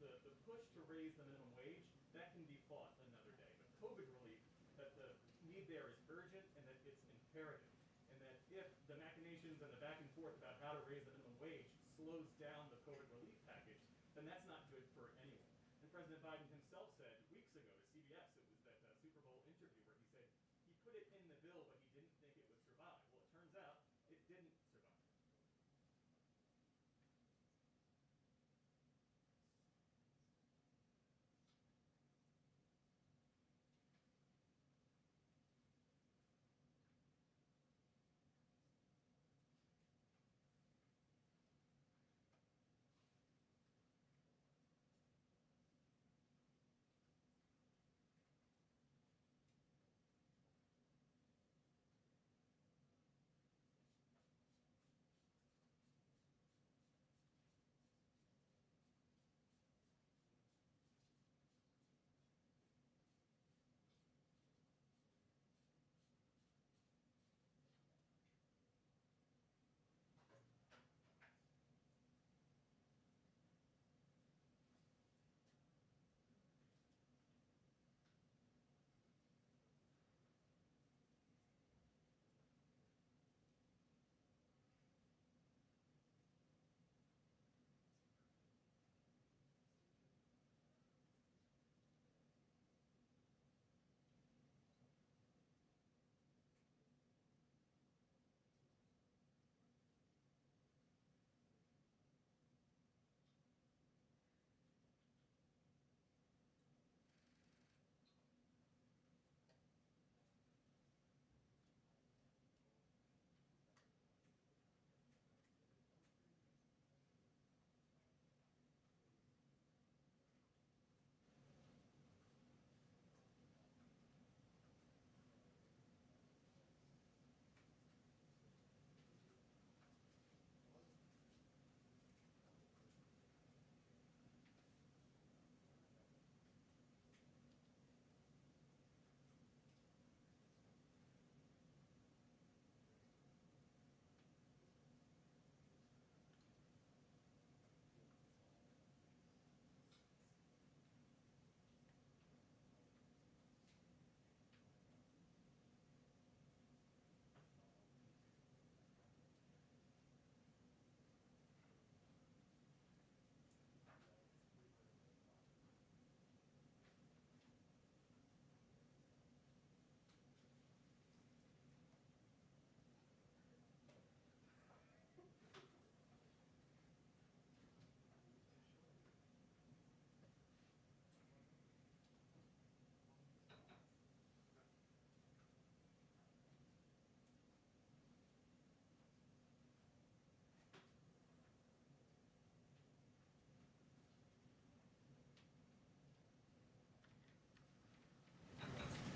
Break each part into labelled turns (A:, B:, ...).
A: the push to raise the minimum wage, that can be fought another day. But COVID relief, that the need there is urgent and that it's imperative. And that if the machinations and the back and forth about how to raise the minimum wage slows down the COVID relief package, then that's not good for anyone. And President Biden himself said weeks ago to CBS, it was that Super Bowl interview where he said he put it in the bill, but he didn't think it would survive. Well, it turns out it didn't survive.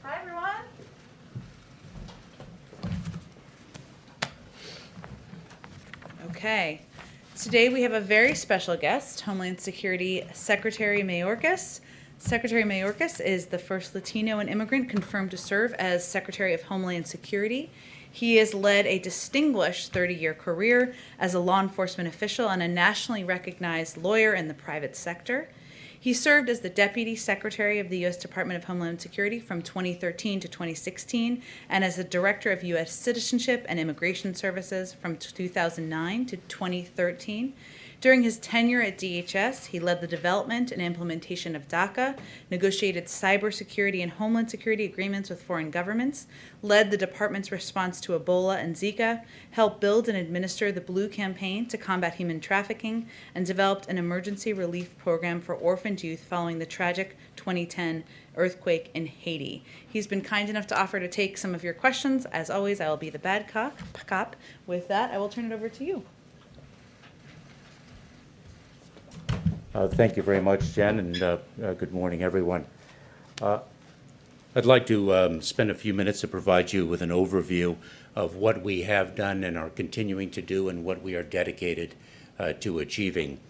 B: Hi, everyone. Okay. Today we have a very special guest, Homeland Security Secretary Mayorkas. Secretary Mayorkas is the first Latino and immigrant confirmed to serve as Secretary of Homeland Security. He has led a distinguished 30-year career as a law enforcement official and a nationally recognized lawyer in the private sector. He served as the Deputy Secretary of the U.S. Department of Homeland Security from 2013 to 2016 and as the Director of U.S. Citizenship and Immigration Services from 2009 to 2013. During his tenure at DHS, he led the development and implementation of DACA, negotiated cybersecurity and homeland security agreements with foreign governments, led the department's response to Ebola and Zika, helped build and administer the Blue Campaign to combat human trafficking, and developed an emergency relief program for orphaned youth following the tragic 2010 earthquake in Haiti. He's been kind enough to offer to take some of your questions. As always, I will be the bad cop. With that, I will turn it over to you.
C: Thank you very much, Jen, and good morning, everyone. I'd like to spend a few minutes to provide you with an overview of what we have done and are continuing to do and what we are dedicated to achieving.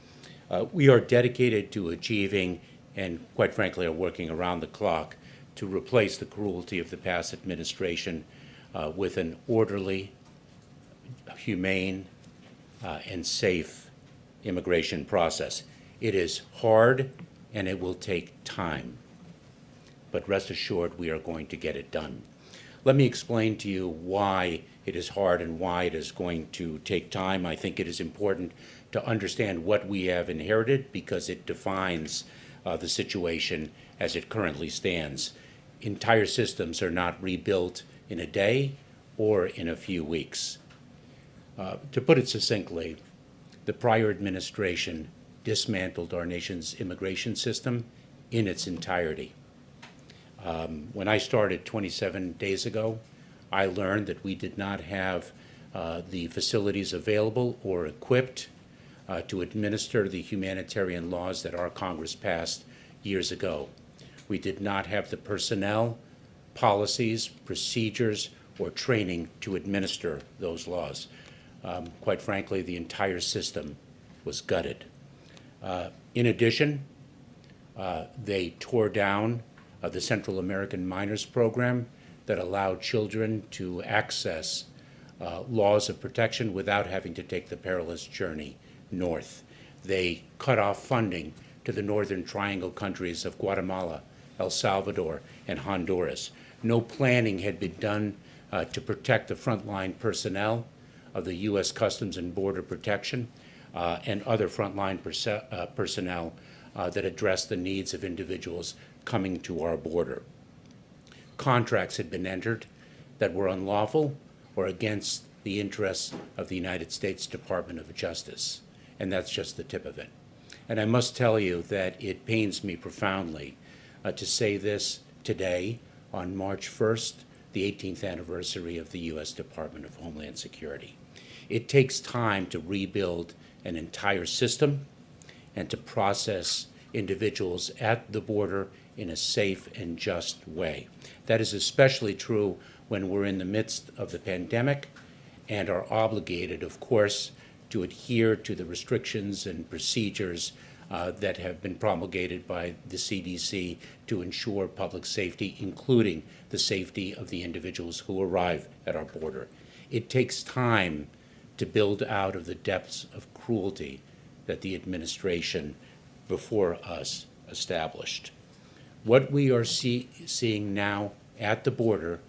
C: We are dedicated to achieving, and quite frankly are working around the clock, to replace the cruelty of the past administration with an orderly, humane, and safe immigration process. It is hard and it will take time. But rest assured, we are going to get it done. Let me explain to you why it is hard and why it is going to take time. I think it is important to understand what we have inherited because it defines the situation as it currently stands. Entire systems are not rebuilt in a day or in a few weeks. To put it succinctly, the prior administration dismantled our nation's immigration system in its entirety. When I started 27 days ago, I learned that we did not have the facilities available or equipped to administer the humanitarian laws that our Congress passed years ago. We did not have the personnel, policies, procedures, or training to administer those laws. Quite frankly, the entire system was gutted. In addition, they tore down the Central American Minors Program that allowed children to access laws of protection without having to take the perilous journey north. They cut off funding to the Northern Triangle countries of Guatemala, El Salvador, and Honduras. No planning had been done to protect the frontline personnel of the U.S. Customs and Border Protection and other frontline personnel that address the needs of individuals coming to our border. Contracts had been entered that were unlawful or against the interests of the United States Department of Justice, and that's just the tip of it. And I must tell you that it pains me profoundly to say this today on March 1st, the 18th anniversary of the U.S. Department of Homeland Security. It takes time to rebuild an entire system and to process individuals at the border in a safe and just way. That is especially true when we're in the midst of the pandemic and are obligated, of course, to adhere to the restrictions and procedures that have been promulgated by the CDC to ensure public safety, including the safety of the individuals who arrive at our border. It takes time to build out of the depths of cruelty that the administration before us established. What we are seeing now at the border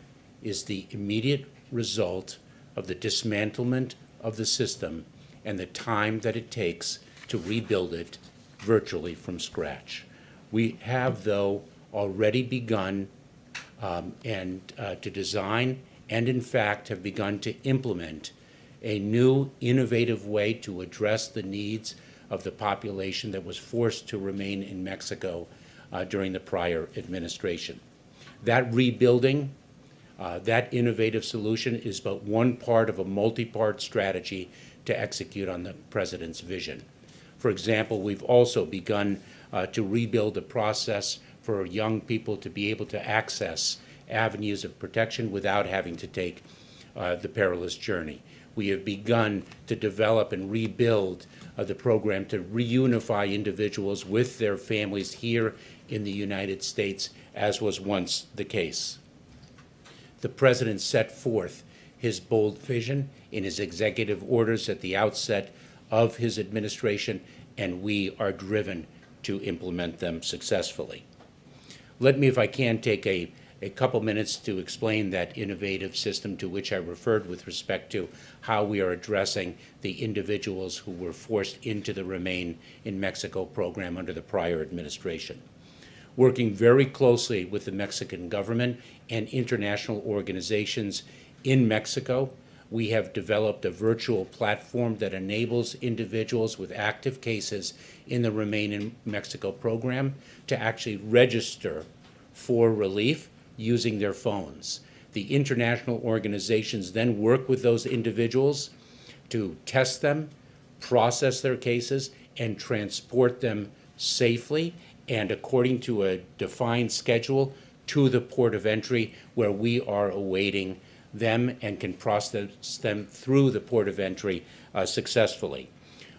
C: is the immediate result of the dismantlement of the system and the time that it takes to rebuild it virtually from scratch. We have, though, already begun to design and, in fact, have begun to implement a new, innovative way to address the needs of the population that was forced to remain in Mexico during the prior administration. That rebuilding, that innovative solution is but one part of a multi-part strategy to execute on the president's vision. For example, we've also begun to rebuild the process for young people to be able to access avenues of protection without having to take the perilous journey. We have begun to develop and rebuild the program to reunify individuals with their families here in the United States, as was once the case. The president set forth his bold vision in his executive orders at the outset of his administration, and we are driven to implement them successfully. Let me, if I can, take a couple minutes to explain that innovative system to which I referred with respect to how we are addressing the individuals who were forced into the Remain in Mexico program under the prior administration. Working very closely with the Mexican government and international organizations in Mexico, we have developed a virtual platform that enables individuals with active cases in the Remain in Mexico program to actually register for relief using their phones. The international organizations then work with those individuals to test them, process their cases, and transport them safely and according to a defined schedule to the port of entry, where we are awaiting them and can process them through the port of entry successfully.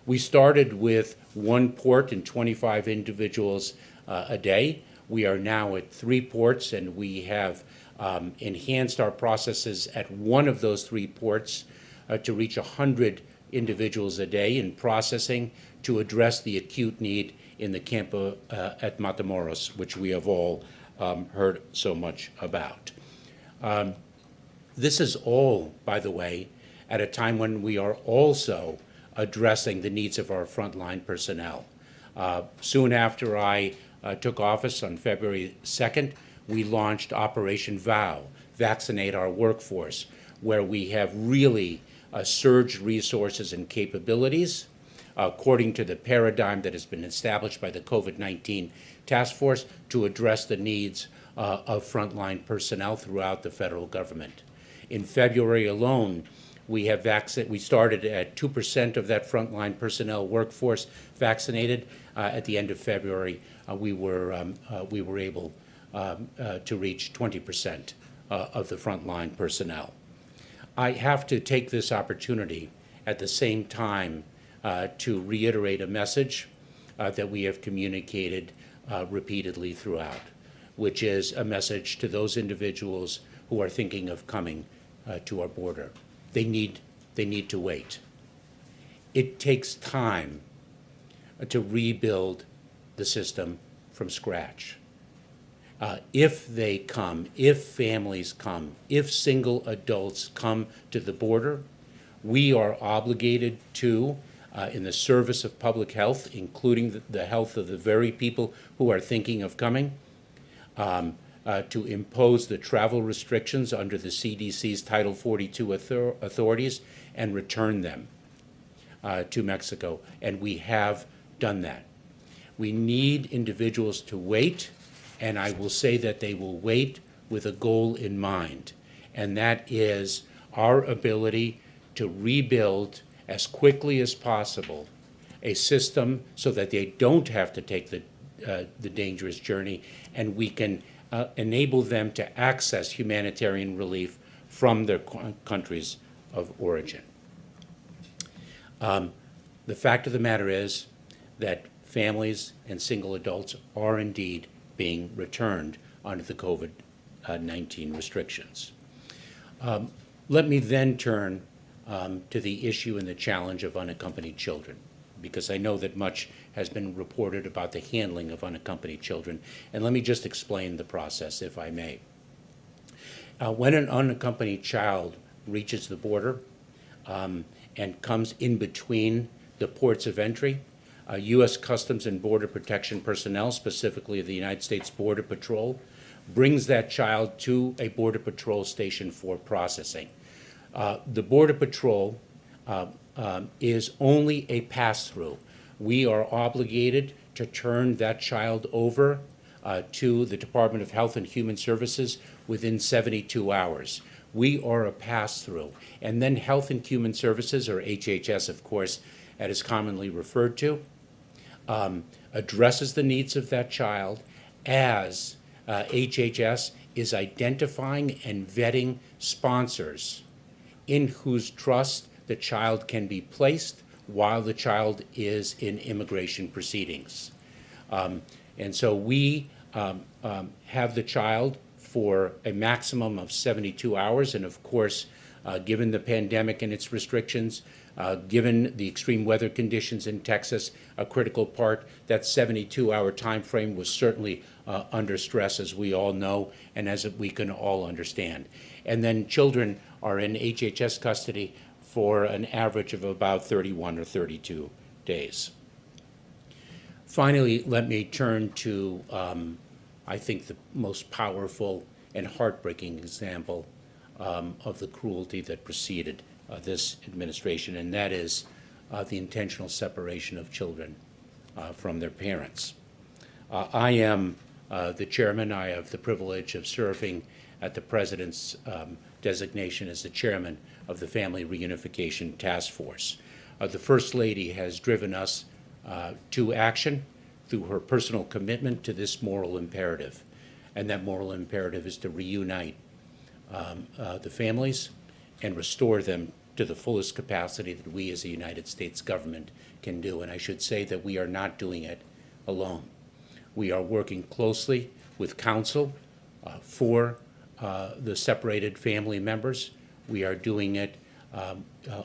C: We started with one port and 25 individuals a day. We are now at 3 ports, and we have enhanced our processes at one of those 3 ports to reach 100 individuals a day in processing to address the acute need in the camp at Matamoros, which we have all heard so much about. This is all, by the way, at a time when we are also addressing the needs of our frontline personnel. Soon after I took office on February 2nd, we launched Operation VOW, Vaccinate Our Workforce, where we have really surged resources and capabilities according to the paradigm that has been established by the COVID-19 task force to address the needs of frontline personnel throughout the federal government. In February alone, we started at 2% of that frontline personnel workforce vaccinated. At the end of February, we were able to reach 20% of the frontline personnel. I have to take this opportunity at the same time to reiterate a message that we have communicated repeatedly throughout, which is a message to those individuals who are thinking of coming to our border. They need to wait. It takes time to rebuild the system from scratch. If they come, if families come, if single adults come to the border, we are obligated to, in the service of public health, including the health of the very people who are thinking of coming, to impose the travel restrictions under the CDC's Title 42 authorities and return them to Mexico. And we have done that. We need individuals to wait, and I will say that they will wait with a goal in mind, and that is our ability to rebuild as quickly as possible a system so that they don't have to take the dangerous journey, and we can enable them to access humanitarian relief from their countries of origin. The fact of the matter is that families and single adults are indeed being returned under the COVID-19 restrictions. Let me then turn to the issue and the challenge of unaccompanied children, because I know that much has been reported about the handling of unaccompanied children. And let me just explain the process, if I may. When an unaccompanied child reaches the border and comes in between the ports of entry, U.S. Customs and Border Protection personnel, specifically the United States Border Patrol, brings that child to a Border Patrol station for processing. The Border Patrol is only a pass-through. We are obligated to turn that child over to the Department of Health and Human Services within 72 hours. We are a pass-through. And then Health and Human Services, or HHS, of course, as is commonly referred to, addresses the needs of that child as HHS is identifying and vetting sponsors in whose trust the child can be placed while the child is in immigration proceedings. And so we have the child for a maximum of 72 hours, and of course, given the pandemic and its restrictions, given the extreme weather conditions in Texas, a critical part, that 72-hour time frame was certainly under stress, as we all know, and as we can all understand. And then children are in HHS custody for an average of about 31 or 32 days. Finally, let me turn to, I think, the most powerful and heartbreaking example of the cruelty that preceded this administration, and that is the intentional separation of children from their parents. I am the chairman. I have the privilege of serving at the President's designation as the chairman of the Family Reunification Task Force. The First Lady has driven us to action through her personal commitment to this moral imperative, and that moral imperative is to reunite the families and restore them to the fullest capacity that we as a United States government can do. And I should say that we are not doing it alone. We are working closely with counsel for the separated family members. We are doing it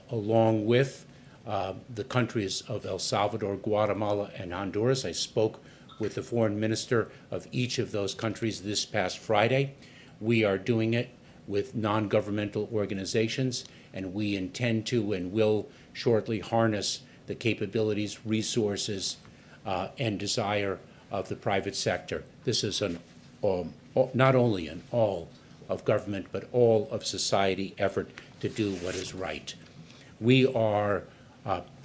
C: along with the countries of El Salvador, Guatemala, and Honduras. I spoke with the foreign minister of each of those countries this past Friday. We are doing it with non-governmental organizations, and we intend to and will shortly harness the capabilities, resources, and desire of the private sector. This is not only an all of government, but all of society effort to do what is right. We are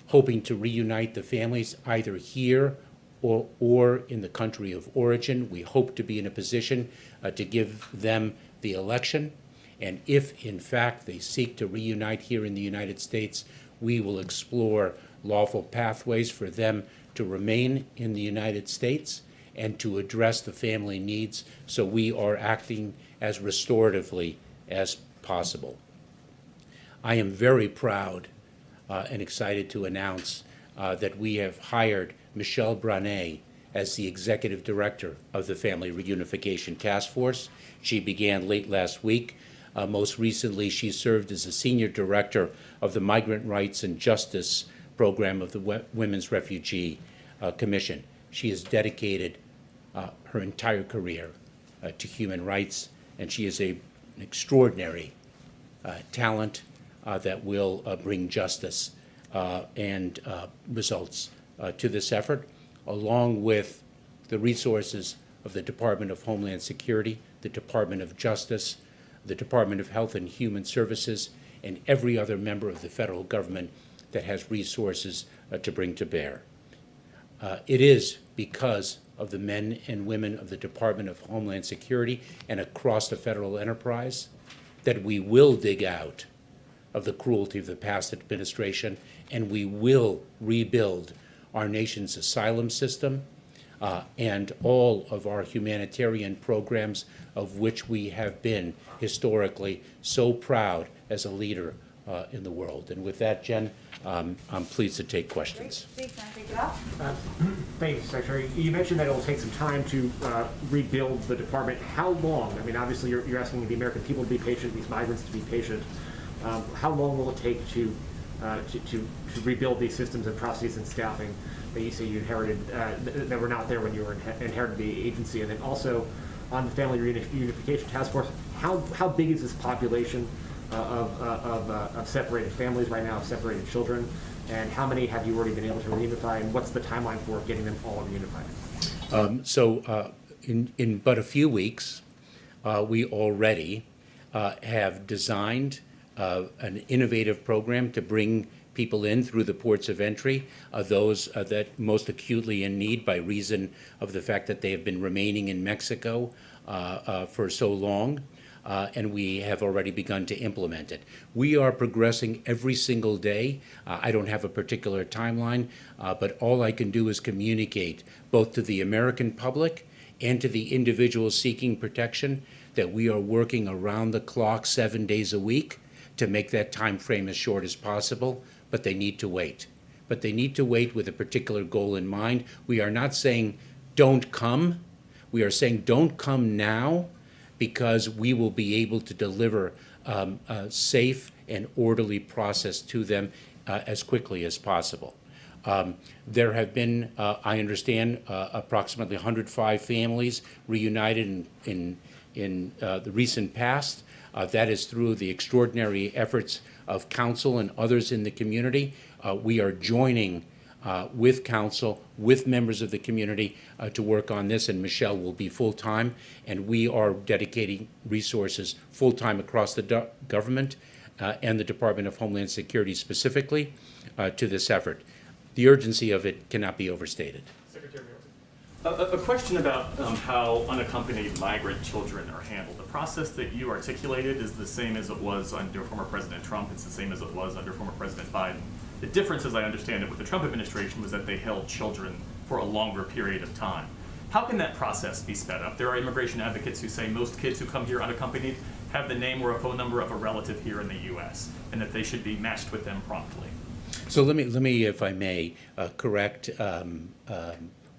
C: hoping to reunite the families either here or in the country of origin. We hope to be in a position to give them the election. And if, in fact, they seek to reunite here in the United States, we will explore lawful pathways for them to remain in the United States and to address the family needs. So we are acting as restoratively as possible. I am very proud and excited to announce that we have hired Michelle Branet as the Executive Director of the Family Reunification Task Force. She began late last week. Most recently, she served as the Senior Director of the Migrant Rights and Justice Program of the Women's Refugee Commission. She has dedicated her entire career to human rights, and she is an extraordinary talent that will bring justice and results to this effort, along with the resources of the Department of Homeland Security, the Department of Justice, the Department of Health and Human Services, and every other member of the federal government that has resources to bring to bear. It is because of the men and women of the Department of Homeland Security and across the federal enterprise that we will dig out of the cruelty of the past administration, and we will rebuild our nation's asylum system and all of our humanitarian programs, of which we have been historically so proud as a leader in the world. And with that, Jen, I'm pleased to take questions.
B: Great. Can I take it off?
D: Thank you, Secretary. You mentioned that it will take some time to rebuild the department. How long? I mean, obviously, you're asking the American people to be patient, these migrants to be patient. How long will it take to rebuild these systems and processes and staffing that you say you inherited that were not there when you were inherited the agency? And then also on the Family Reunification Task Force, how big is this population of separated families right now, of separated children, and how many have you already been able to reunify, and what's the timeline for getting them all reunified?
C: In but a few weeks, we already have designed an innovative program to bring people in through the ports of entry, those that most acutely in need by reason of the fact that they have been remaining in Mexico for so long. And we have already begun to implement it. We are progressing every single day. I don't have a particular timeline, but all I can do is communicate both to the American public and to the individuals seeking protection that we are working around the clock 7 days a week to make that time frame as short as possible, but they need to wait. But they need to wait with a particular goal in mind. We are not saying don't come. We are saying don't come now, because we will be able to deliver a safe and orderly process to them as quickly as possible. There have been, I understand, approximately 105 families reunited in the recent past. That is through the extraordinary efforts of council and others in the community. We are joining with council, with members of the community to work on this, and Michelle will be full-time, and we are dedicating resources full-time across the government and the Department of Homeland Security specifically to this effort. The urgency of it cannot be overstated.
A: Secretary Mayorkas. A question about how unaccompanied migrant children are handled. The process that you articulated is the same as it was under former President Trump. It's the same as it was under former President Biden. The difference, as I understand it, with the Trump administration was that they held children for a longer period of time. How can that process be sped up? There are immigration advocates who say most kids who come here unaccompanied have the name or a phone number of a relative here in the U.S. and that they should be matched with them promptly.
C: So let me, if I may, correct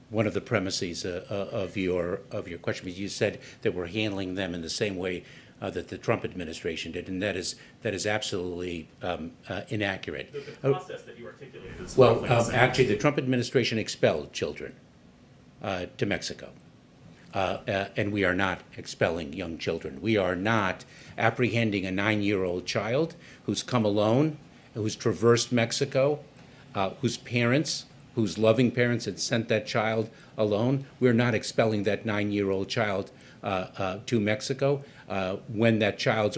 C: one of the premises of your question. You said that we're handling them in the same way that the Trump administration did, and that is absolutely inaccurate.
A: The process that you articulated is
C: Well,
A: roughly the same.
C: actually, the Trump administration expelled children to Mexico. And we are not expelling young children. We are not apprehending a 9-year-old child who's come alone, who's traversed Mexico, whose loving parents had sent that child alone. We're not expelling that 9-year-old child to Mexico when that child's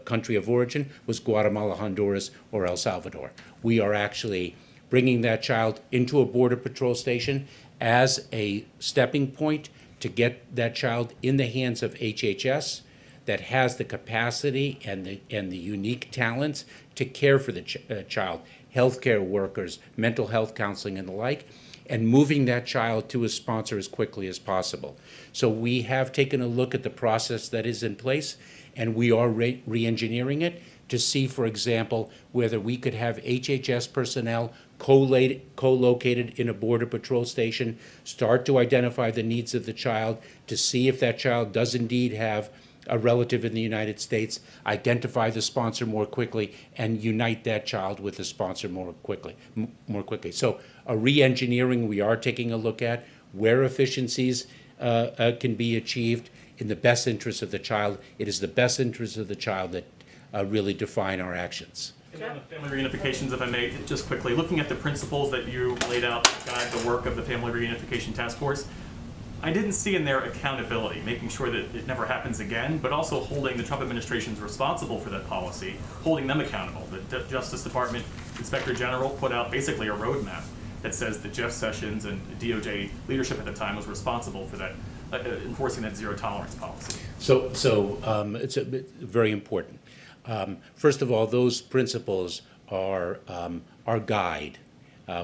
C: country of origin was Guatemala, Honduras, or El Salvador. We are actually bringing that child into a Border Patrol station as a stepping point to get that child in the hands of HHS that has the capacity and the unique talents to care for the child, healthcare workers, mental health counseling, and the like, and moving that child to a sponsor as quickly as possible. So we have taken a look at the process that is in place, and we are re-engineering it to see, for example, whether we could have HHS personnel co-located in a Border Patrol station, start to identify the needs of the child, to see if that child does indeed have a relative in the United States, identify the sponsor more quickly, and unite that child with the sponsor more quickly. So a re-engineering we are taking a look at, where efficiencies can be achieved in the best interest of the child. It is the best interest of the child that really define our actions.
A: And on the family reunifications, if I may, just quickly, looking at the principles that you laid out to guide the work of the Family Reunification Task Force, I didn't see in there accountability, making sure that it never happens again, but also holding the Trump administration's responsible for that policy, holding them accountable. The Justice Department Inspector General put out basically a roadmap that says that Jeff Sessions and DOJ leadership at the time was responsible for that, enforcing that zero tolerance policy.
C: So it's very important. First of all, those principles are our guide.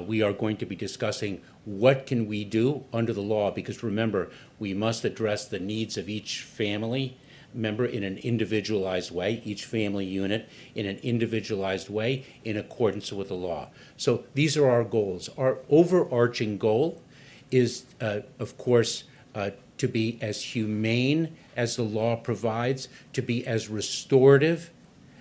C: We are going to be discussing what can we do under the law, because remember, we must address the needs of each family member in an individualized way, each family unit in an individualized way in accordance with the law. So these are our goals. Our overarching goal is, of course, to be as humane as the law provides, to be as restorative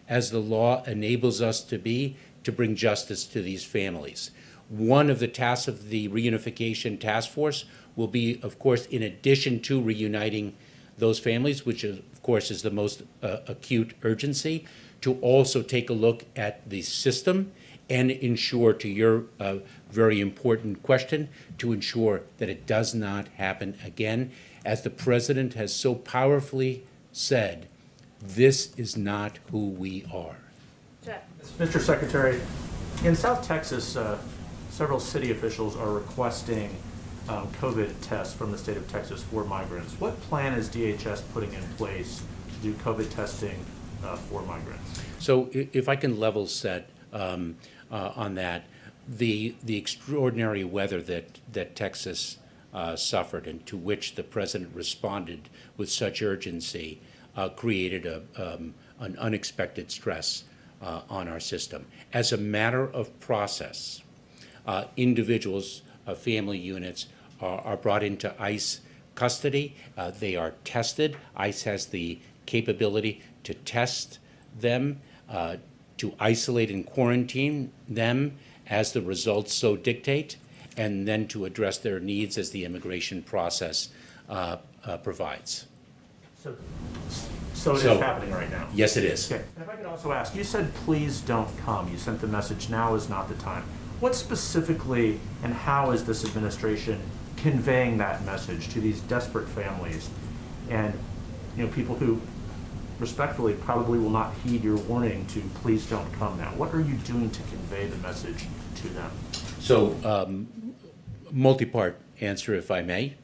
C: as the law enables us to be, to bring justice to these families. One of the tasks of the Reunification Task Force will be, of course, in addition to reuniting those families, which is, of course is the most acute urgency, to also take a look at the system and ensure, to your very important question, to ensure that it does not happen again. As the President has so powerfully said, this is not who we are.
E: Mr. Secretary, in South Texas, several city officials are requesting COVID tests from the state of Texas for migrants. What plan is DHS putting in place to do COVID testing for migrants?
C: So if I can level set on that, the extraordinary weather that Texas suffered and to which the President responded with such urgency created an unexpected stress on our system. As a matter of process, individuals, family units are brought into ICE custody. They are tested. ICE has the capability to test them, to isolate and quarantine them as the results so dictate, and then to address their needs as the immigration process provides.
E: So it is happening right now?
C: Yes, it is.
E: Okay. And if I could also ask, you said please don't come. You sent the message, now is not the time. What specifically and how is this administration conveying that message to these desperate families and people who respectfully probably will not heed your warning to please don't come now? What are you doing to convey the message to them?
C: So multi-part answer, if I may.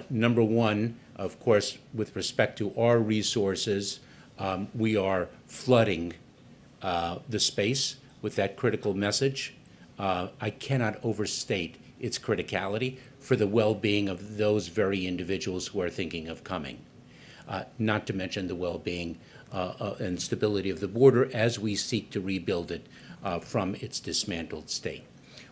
C: Number one, of course, with respect to our resources, we are flooding the space with that critical message. I cannot overstate its criticality for the well-being of those very individuals who are thinking of coming, not to mention the well-being and stability of the border as we seek to rebuild it from its dismantled state.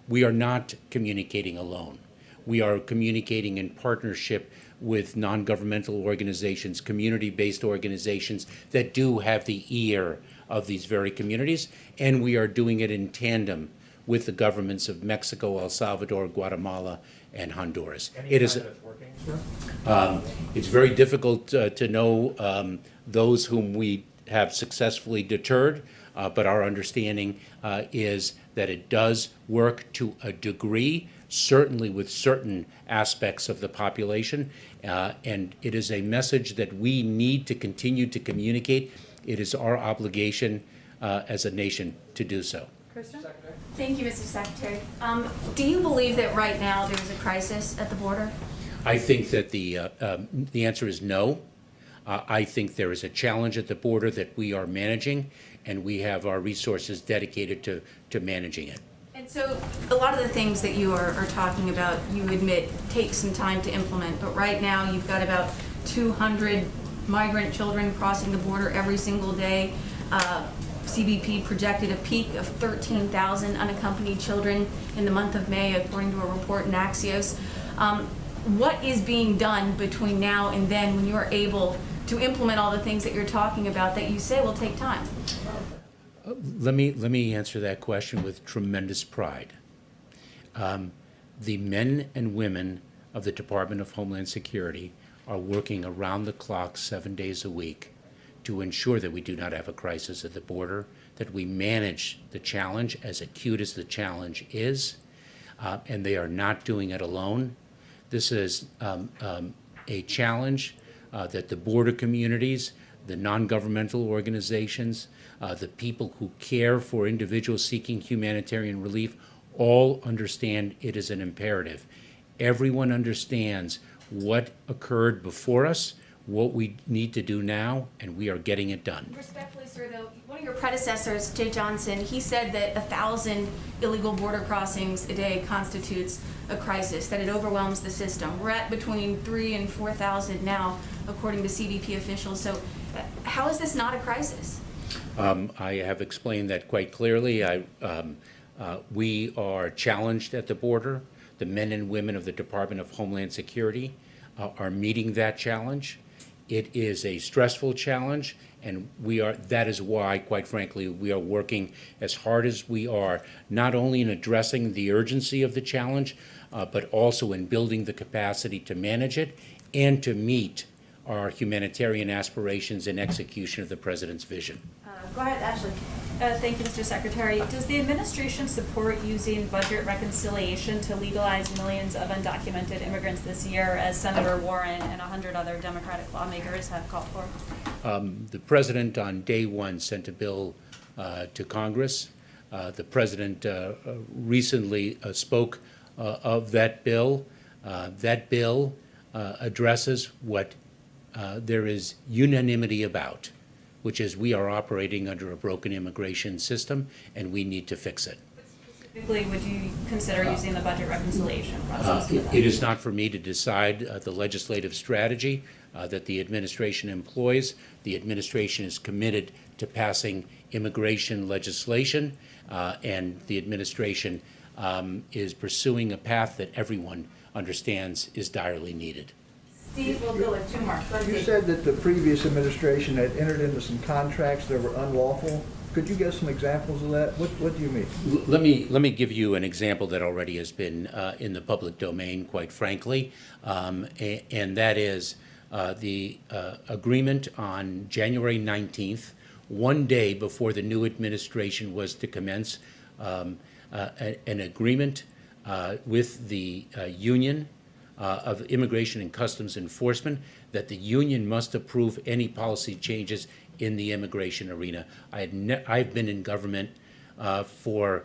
C: We are not communicating alone. We are communicating in partnership with non-governmental organizations, community-based organizations that do have the ear of these very communities, and we are doing it in tandem with the governments of Mexico, El Salvador, Guatemala, and Honduras.
E: Any sign that it's working, sir?
C: It's very difficult to know those whom we have successfully deterred, but our understanding is that it does work to a degree, certainly with certain aspects of the population, and it is a message that we need to continue to communicate. It is our obligation as a nation to do so.
B: Kristen?
F: Thank you, Mr. Secretary. Do you believe that right now there is a crisis at the border?
C: I think that the answer is no. I think there is a challenge at the border that we are managing, and we have our resources dedicated to managing it.
F: And so a lot of the things that you are talking about, you admit, take some time to implement. But right now you've got about 200 migrant children crossing the border every single day. CBP projected a peak of 13,000 unaccompanied children in the month of May, according to a report in Axios. What is being done between now and then when you're able to implement all the things that you're talking about that you say will take time?
C: Let me answer that question with tremendous pride. The men and women of the Department of Homeland Security are working around the clock 7 days a week to ensure that we do not have a crisis at the border, that we manage the challenge, as acute as the challenge is, and they are not doing it alone. This is a challenge that the border communities, the non-governmental organizations, the people who care for individuals seeking humanitarian relief all understand it is an imperative. Everyone understands what occurred before us, what we need to do now, and we are getting it done.
F: Respectfully, sir, though, one of your predecessors, Jay Johnson, he said that 1,000 illegal border crossings a day constitutes a crisis, that it overwhelms the system. We're at between 3,000 and 4,000 now, according to CBP officials. So how is this not a crisis?
C: I have explained that quite clearly. We are challenged at the border. The men and women of the Department of Homeland Security are meeting that challenge. It is a stressful challenge, and that is why, quite frankly, we are working as hard as we are, not only in addressing the urgency of the challenge, but also in building the capacity to manage it and to meet our humanitarian aspirations and execution of the President's vision.
F: Go ahead, Ashley.
G: Thank you, Mr. Secretary. Does the administration support using budget reconciliation to legalize millions of undocumented immigrants this year, as Senator Warren and 100 other Democratic lawmakers have called for?
C: The President on day one sent a bill to Congress. The President recently spoke of that bill. That bill addresses what there is unanimity about, which is we are operating under a broken immigration system, and we need to fix it.
G: Specifically, would you consider using the budget reconciliation process?
C: It is not for me to decide the legislative strategy that the administration employs. The administration is committed to passing immigration legislation, and the administration is pursuing a path that everyone understands is direly needed.
F: Steve, we'll go with two more. Go ahead,
H: You
F: Steve.
H: said that the previous administration had entered into some contracts that were unlawful. Could you give some examples of that? What do you mean?
C: Let me give you an example that already has been in the public domain, quite frankly, and that is the agreement on January 19th, one day before the new administration was to commence, an agreement with the union of Immigration and Customs Enforcement that the union must approve any policy changes in the immigration arena. I've been in government for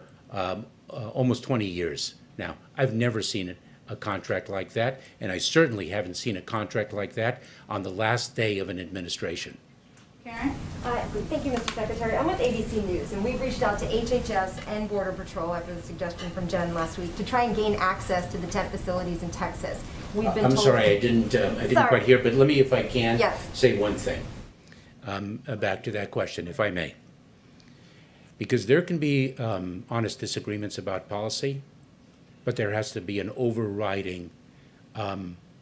C: almost 20 years now. I've never seen a contract like that, and I certainly haven't seen a contract like that on the last day of an administration.
F: Karen?
I: Thank you, Mr. Secretary. I'm with ABC News, and we've reached out to HHS and Border Patrol after the suggestion from Jen last week to try and gain access to the tent facilities in Texas. We've been
C: I'm
I: told...
C: sorry, I didn't quite hear, but let me, if I can,
I: Yes.
C: say one thing back to that question, if I may. Because there can be honest disagreements about policy, but there has to be an overriding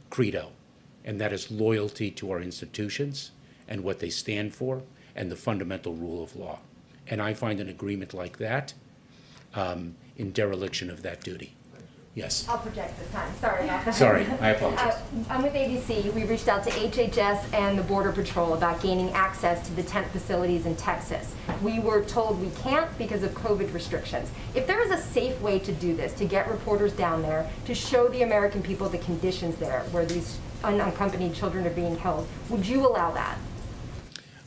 C: credo, and that is loyalty to our institutions and what they stand for and the fundamental rule of law. And I find an agreement like that in dereliction of that duty. Yes.
I: I'll project this time. Sorry about that.
C: Sorry, I apologize.
I: I'm with ABC. We reached out to HHS and the Border Patrol about gaining access to the tent facilities in Texas. We were told we can't because of COVID restrictions. If there is a safe way to do this, to get reporters down there, to show the American people the conditions there where these unaccompanied children are being held, would you allow that?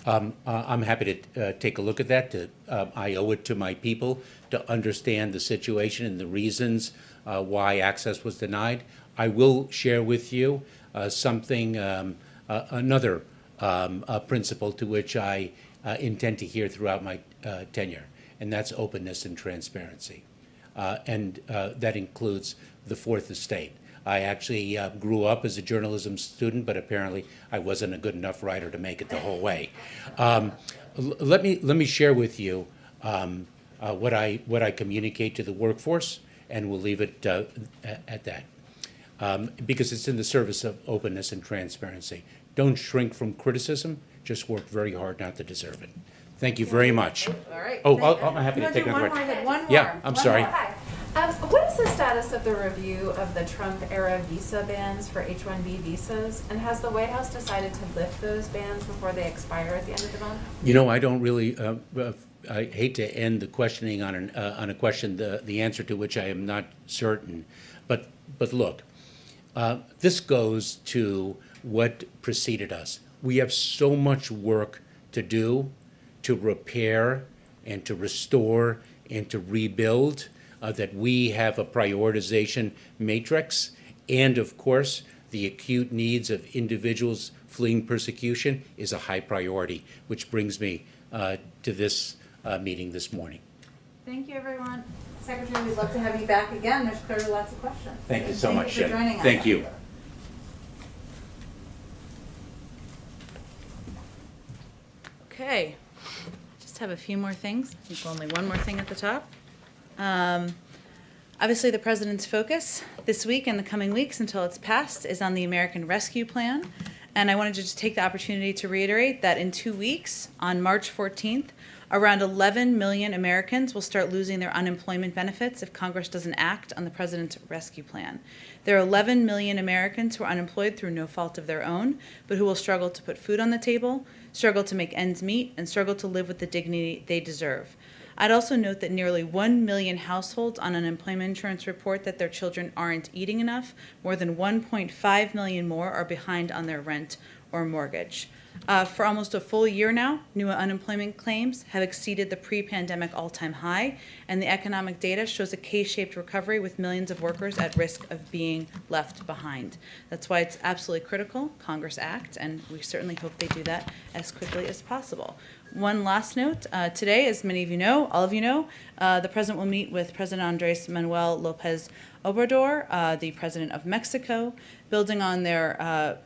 C: I'm happy to take a look at that. I owe it to my people to understand the situation and the reasons why access was denied. I will share with you something, another principle to which I intend to adhere throughout my tenure, and that's openness and transparency. And that includes the Fourth Estate. I actually grew up as a journalism student, but apparently I wasn't a good enough writer to make it the whole way. Let me share with you what I communicate to the workforce, and we'll leave it at that, because it's in the service of openness and transparency. Don't shrink from criticism. Just work very hard not to deserve it. Thank you very much.
B: All right.
C: Oh, I'm happy to take another question.
B: One more.
C: Yeah, I'm sorry.
J: What is the status of the review of the Trump-era visa bans for H-1B visas? And has the White House decided to lift those bans before they expire at the end of the month?
C: You know, I don't really, I hate to end the questioning on a question, the answer to which I am not certain. But look, this goes to what preceded us. We have so much work to do to repair and to restore and to rebuild, that we have a prioritization matrix, and of course the acute needs of individuals fleeing persecution is a high priority, which brings me to this meeting this morning.
B: Thank you, everyone. Secretary, we'd love to have you back again. There's clearly lots of questions.
C: Thank you so much,
B: Thank you for
C: Jen.
B: joining us.
C: Thank you.
B: Okay, just have a few more things. I think only one more thing at the top. Obviously, the President's focus this week and the coming weeks until it's passed is on the American Rescue Plan. And I wanted to just take the opportunity to reiterate that in 2 weeks, on March 14th, around 11 million Americans will start losing their unemployment benefits if Congress doesn't act on the President's Rescue Plan. There are 11 million Americans who are unemployed through no fault of their own, but who will struggle to put food on the table, struggle to make ends meet, and struggle to live with the dignity they deserve. I'd also note that nearly 1 million households on unemployment insurance report that their children aren't eating enough. More than 1.5 million more are behind on their rent or mortgage. For almost a full year now, new unemployment claims have exceeded the pre-pandemic all-time high, and the economic data shows a K-shaped recovery with millions of workers at risk of being left behind. That's why it's absolutely critical Congress act, and we certainly hope they do that as quickly as possible. One last note, today, as many of you know, all of you know, the President will meet with President Andres Manuel Lopez Obrador, the President of Mexico, building on their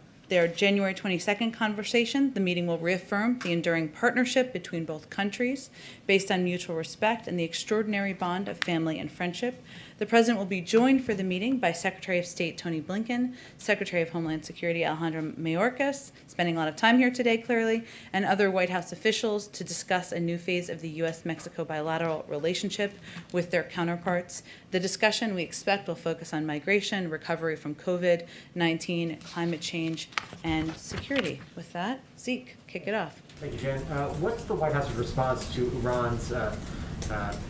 B: January 22nd conversation. The meeting will reaffirm the enduring partnership between both countries based on mutual respect and the extraordinary bond of family and friendship. The President will be joined for the meeting by Secretary of State Tony Blinken, Secretary of Homeland Security Alejandro Mayorkas, spending a lot of time here today clearly, and other White House officials to discuss a new phase of the U.S.-Mexico bilateral relationship with their counterparts. The discussion we expect will focus on migration, recovery from COVID-19, climate change, and security. With that, Zeke, kick it off.
D: Thank you, Jen. What's the White House's response to Iran's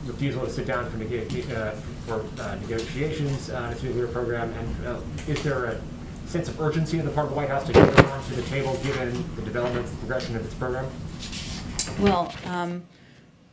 D: refusal to sit down for negotiations on its nuclear program? And is there a sense of urgency on the part of the White House to get Iran to the table given the development and progression of its program?
B: Well,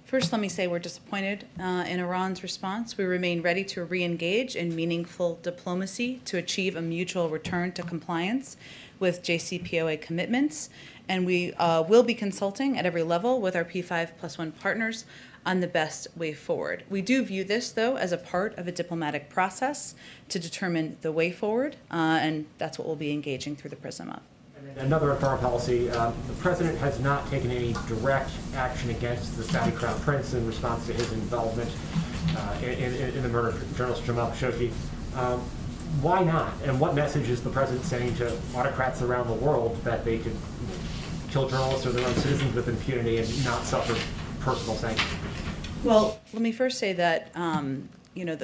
B: first let me say we're disappointed in Iran's response. We remain ready to re-engage in meaningful diplomacy to achieve a mutual return to compliance with JCPOA commitments, and we will be consulting at every level with our P5+1 partners on the best way forward. We do view this, though, as a part of a diplomatic process to determine the way forward, and that's what we'll be engaging through the prism of.
D: And another on foreign policy, the President has not taken any direct action against the Saudi Crown Prince in response to his involvement in the murder of journalist Jamal Khashoggi. Why not? And what message is the president sending to autocrats around the world that they could kill journalists or their own citizens with impunity and not suffer personal sanctions?
B: Well, let me first say that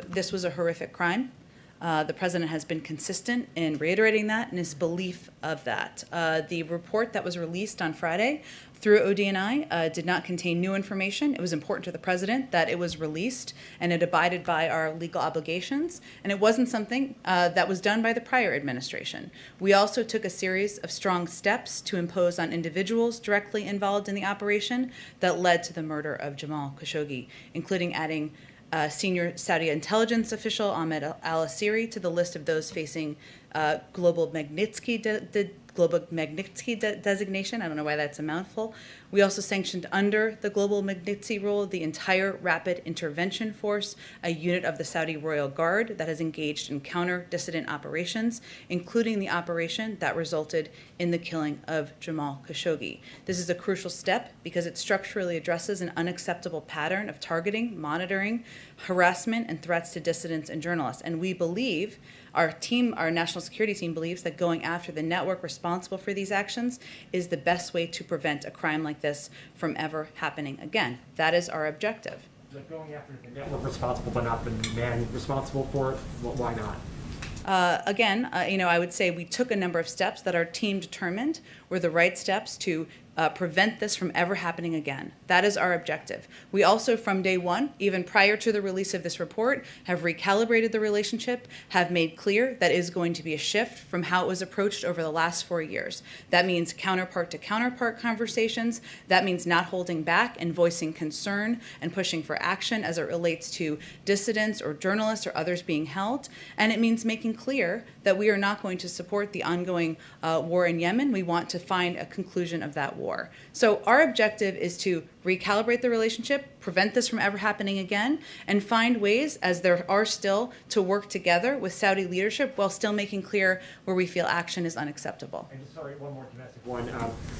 B: this was a horrific crime. The president has been consistent in reiterating that and his belief of that. The report that was released on Friday through ODNI did not contain new information. It was important to the president that it was released and it abided by our legal obligations, and it wasn't something that was done by the prior administration. We also took a series of strong steps to impose on individuals directly involved in the operation that led to the murder of Jamal Khashoggi, including adding senior Saudi intelligence official Ahmed al-Asiri to the list of those facing global Magnitsky designation. I don't know why that's a mouthful. We also sanctioned under the global Magnitsky rule the entire Rapid Intervention Force, a unit of the Saudi Royal Guard that has engaged in counter-dissident operations, including the operation that resulted in the killing of Jamal Khashoggi. This is a crucial step because it structurally addresses an unacceptable pattern of targeting, monitoring, harassment, and threats to dissidents and journalists. And we believe, our national security team believes, that going after the network responsible for these actions is the best way to prevent a crime like this from ever happening again. That is our objective.
D: But going after the network responsible but not the man responsible for it, why not?
B: I would say we took a number of steps that our team determined were the right steps to prevent this from ever happening again. That is our objective. We also, from day one, even prior to the release of this report, have recalibrated the relationship, have made clear that is going to be a shift from how it was approached over the last 4 years. That means counterpart to counterpart conversations. That means not holding back and voicing concern and pushing for action as it relates to dissidents or journalists or others being held. And it means making clear that we are not going to support the ongoing war in Yemen. We want to find a conclusion of that war. So our objective is to recalibrate the relationship, prevent this from ever happening again, and find ways, as there are still, to work together with Saudi leadership while still making clear where we feel action is unacceptable.
D: And sorry, one more domestic one.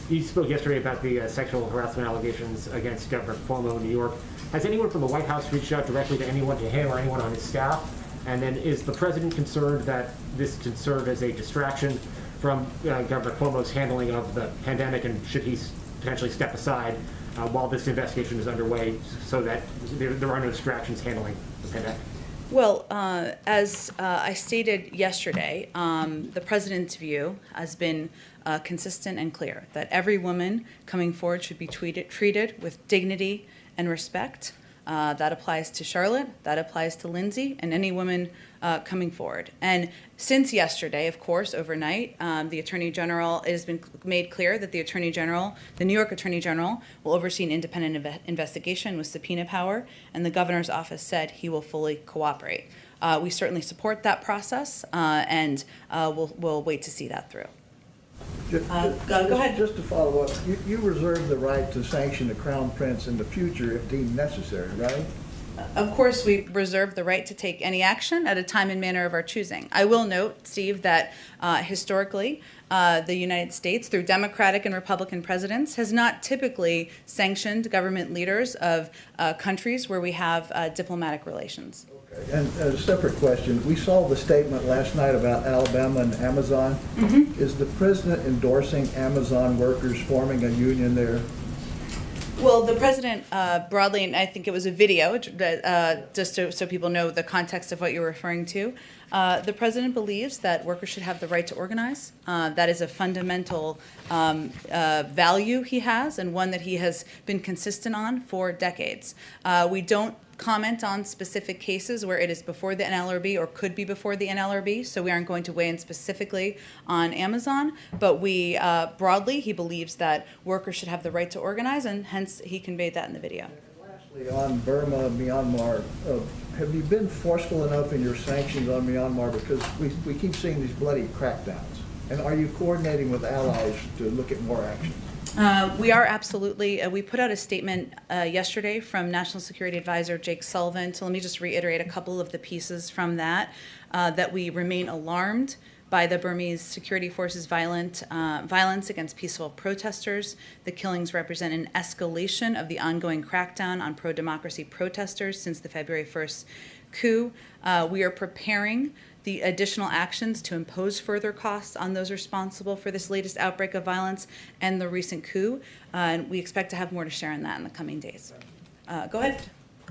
D: You spoke yesterday about the sexual harassment allegations against Governor Cuomo in New York. Has anyone from the White House reached out directly to anyone, to him or anyone on his staff? And then is the president concerned that this could serve as a distraction from Governor Cuomo's handling of the pandemic, and should he potentially step aside while this investigation is underway so that there are no distractions handling the pandemic?
B: Well, as I stated yesterday, the president's view has been consistent and clear that every woman coming forward should be treated with dignity and respect. That applies to Charlotte, that applies to Lindsay, and any woman coming forward. And since yesterday, of course, overnight, the Attorney General, it has been made clear that the New York Attorney General, will oversee an independent investigation with subpoena power, and the governor's office said he will fully cooperate. We certainly support that process, and we'll wait to see that through. Go ahead.
H: Just to follow up, you reserve the right to sanction the Crown Prince in the future if deemed necessary, right?
B: Of course, we reserve the right to take any action at a time and manner of our choosing. I will note, Steve, that historically, the United States, through Democratic and Republican presidents, has not typically sanctioned government leaders of countries where we have diplomatic relations.
H: Okay. And a separate question, we saw the statement last night about Alabama and Amazon. Mm-hmm. Is the president endorsing Amazon workers forming a union there?
B: Well, the president broadly, and I think it was a video, just so people know the context of what you're referring to, the president believes that workers should have the right to organize. That is a fundamental value he has, and one that he has been consistent on for decades. We don't comment on specific cases where it is before the NLRB or could be before the NLRB, so we aren't going to weigh in specifically on Amazon, but we broadly, he believes that workers should have the right to organize, and hence he conveyed that in the video.
H: Lastly, on Burma and Myanmar, have you been forceful enough in your sanctions on Myanmar, because we keep seeing these bloody crackdowns, and are you coordinating with allies to look at more action?
B: We are absolutely. We put out a statement yesterday from National Security Advisor Jake Sullivan. So let me just reiterate a couple of the pieces from that. That we remain alarmed by the Burmese security forces' violence against peaceful protesters. The killings represent an escalation of the ongoing crackdown on pro-democracy protesters since the February 1st coup. We are preparing the additional actions to impose further costs on those responsible for this latest outbreak of violence and the recent coup. And we expect to have more to share on that in the coming days. Go ahead,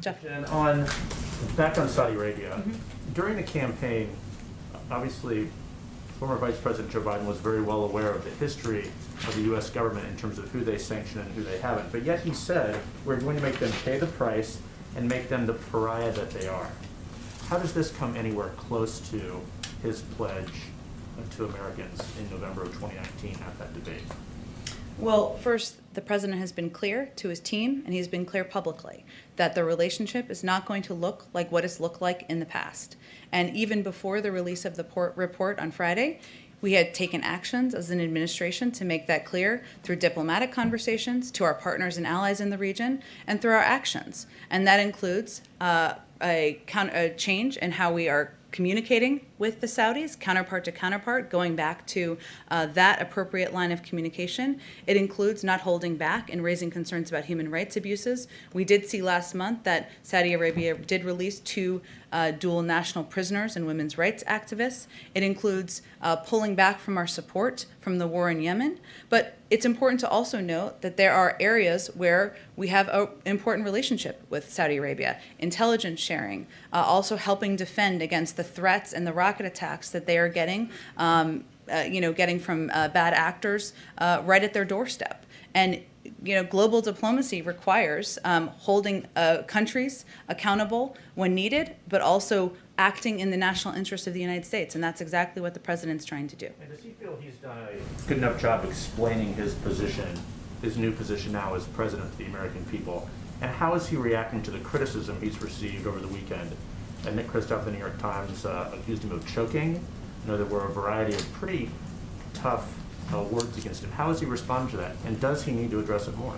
B: Jeff.
E: And back on Saudi Arabia, during the campaign, obviously, former Vice President Joe Biden was very well aware of the history of the U.S. government in terms of who they sanction and who they haven't. But yet he said, we're going to make them pay the price and make them the pariah that they are. How does this come anywhere close to his pledge to Americans in November of 2019 at that debate?
B: Well, first, the president has been clear to his team, and he's been clear publicly, that the relationship is not going to look like what it's looked like in the past. And even before the release of the report on Friday, we had taken actions as an administration to make that clear through diplomatic conversations to our partners and allies in the region and through our actions. And that includes a change in how we are communicating with the Saudis, counterpart to counterpart, going back to that appropriate line of communication. It includes not holding back and raising concerns about human rights abuses. We did see last month that Saudi Arabia did release 2 dual national prisoners and women's rights activists. It includes pulling back from our support from the war in Yemen. But it's important to also note that there are areas where we have an important relationship with Saudi Arabia. Intelligence sharing, also helping defend against the threats and the rocket attacks that they are getting, getting from bad actors right at their doorstep. And global diplomacy requires holding countries accountable when needed, but also acting in the national interest of the United States, and that's exactly what the president's trying to do.
E: And does he feel he's done a good enough job explaining his position, his new position now as president of the American people? And how is he reacting to the criticism he's received over the weekend? And Nick Kristof of the New York Times accused him of choking. There were a variety of pretty tough words against him. How has he responded to that? And does he need to address it more?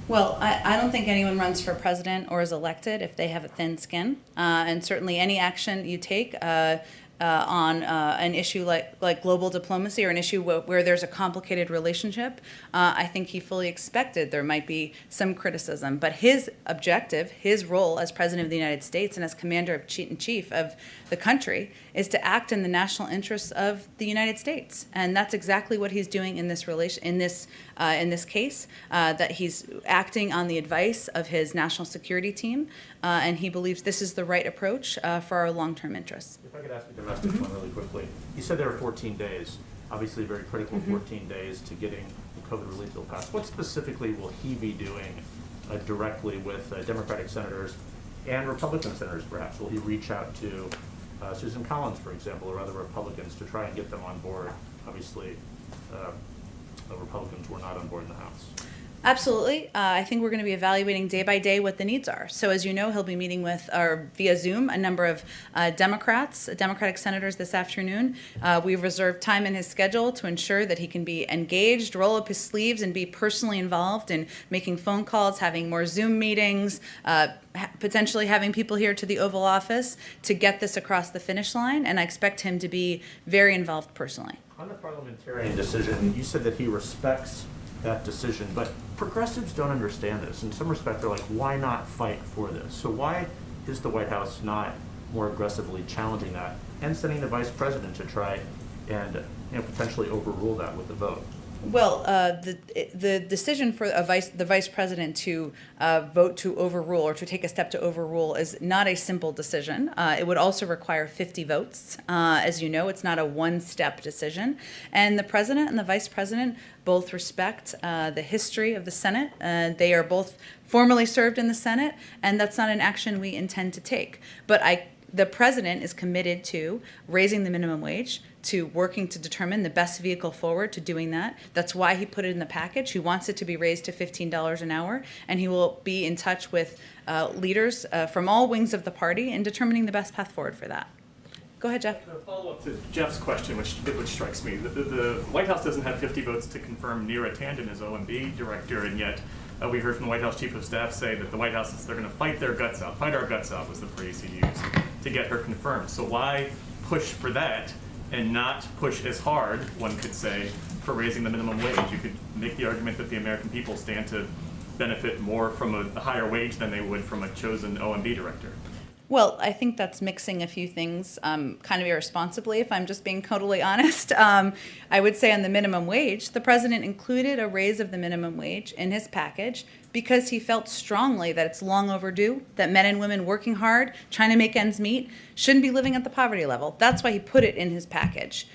B: Well, I don't think anyone runs for president or is elected if they have a thin skin. And certainly any action you take on an issue like global diplomacy or an issue where there's a complicated relationship, I think he fully expected there might be some criticism. But his objective, his role as President of the United States and as Commander-in-Chief of the country is to act in the national interests of the United States. And that's exactly what he's doing in this case, that he's acting on the advice of his national security team, and he believes this is the right approach for our long-term interests.
E: If I could ask a domestic one really quickly. You said there are 14 days, obviously very critical 14 days to getting the COVID relief bill passed. What specifically will he be doing directly with Democratic senators and Republican senators, perhaps? Will he reach out to Susan Collins, for example, or other Republicans to try and get them on board? Obviously, the Republicans were not on board in the House.
B: Absolutely. I think we're going to be evaluating day by day what the needs are. So as you know, he'll be meeting with, or via Zoom, a number of Democratic senators this afternoon. We've reserved time in his schedule to ensure that he can be engaged, roll up his sleeves, and be personally involved in making phone calls, having more Zoom meetings, potentially having people here to the Oval Office to get this across the finish line. And I expect him to be very involved personally.
E: On the parliamentarian decision, you said that he respects that decision, but progressives don't understand this. In some respect, they're like, why not fight for this? So why is the White House not more aggressively challenging that and sending the vice president to try and potentially overrule that with the vote?
B: Well, the decision for the vice president to vote to overrule or to take a step to overrule is not a simple decision. It would also require 50 votes. As you know, it's not a one-step decision. And the president and the vice president both respect the history of the Senate. They are both formally served in the Senate, and that's not an action we intend to take. But the president is committed to raising the minimum wage, to working to determine the best vehicle forward to doing that. That's why he put it in the package. He wants it to be raised to $15 an hour, and he will be in touch with leaders from all wings of the party in determining the best path forward for that. Go ahead, Jeff.
A: A follow-up to Jeff's question, which strikes me. The White House doesn't have 50 votes to confirm Neera Tanden as OMB director, and yet we heard from the White House Chief of Staff say that the White House they're going to fight our guts out was the phrase he used, to get her confirmed. So why push for that and not push as hard, one could say, for raising the minimum wage? You could make the argument that the American people stand to benefit more from a higher wage than they would from a chosen OMB director.
B: Well, I think that's mixing a few things kind of irresponsibly, if I'm just being totally honest. I would say on the minimum wage, the president included a raise of the minimum wage in his package because he felt strongly that it's long overdue, that men and women working hard, trying to make ends meet, shouldn't be living at the poverty level. That's why he put it in his package.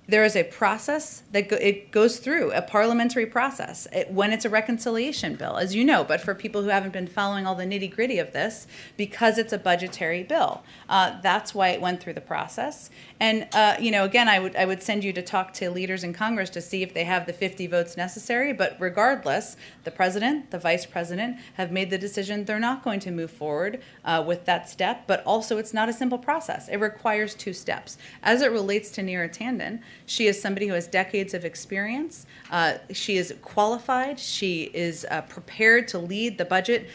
B: There is a process that it goes through, a parliamentary process, when it's a reconciliation bill, as you know, but for people who haven't been following all the nitty-gritty of this, because it's a budgetary bill. That's why it went through the process. And, again, I would send you to talk to leaders in Congress to see if they have the 50 votes necessary, but regardless, the president, the vice president have made the decision they're not going to move forward with that step, but also it's not a simple process. It requires 2 steps. As it relates to Neera Tanden, she is somebody who has decades of experience. She is qualified. She is prepared to lead the budget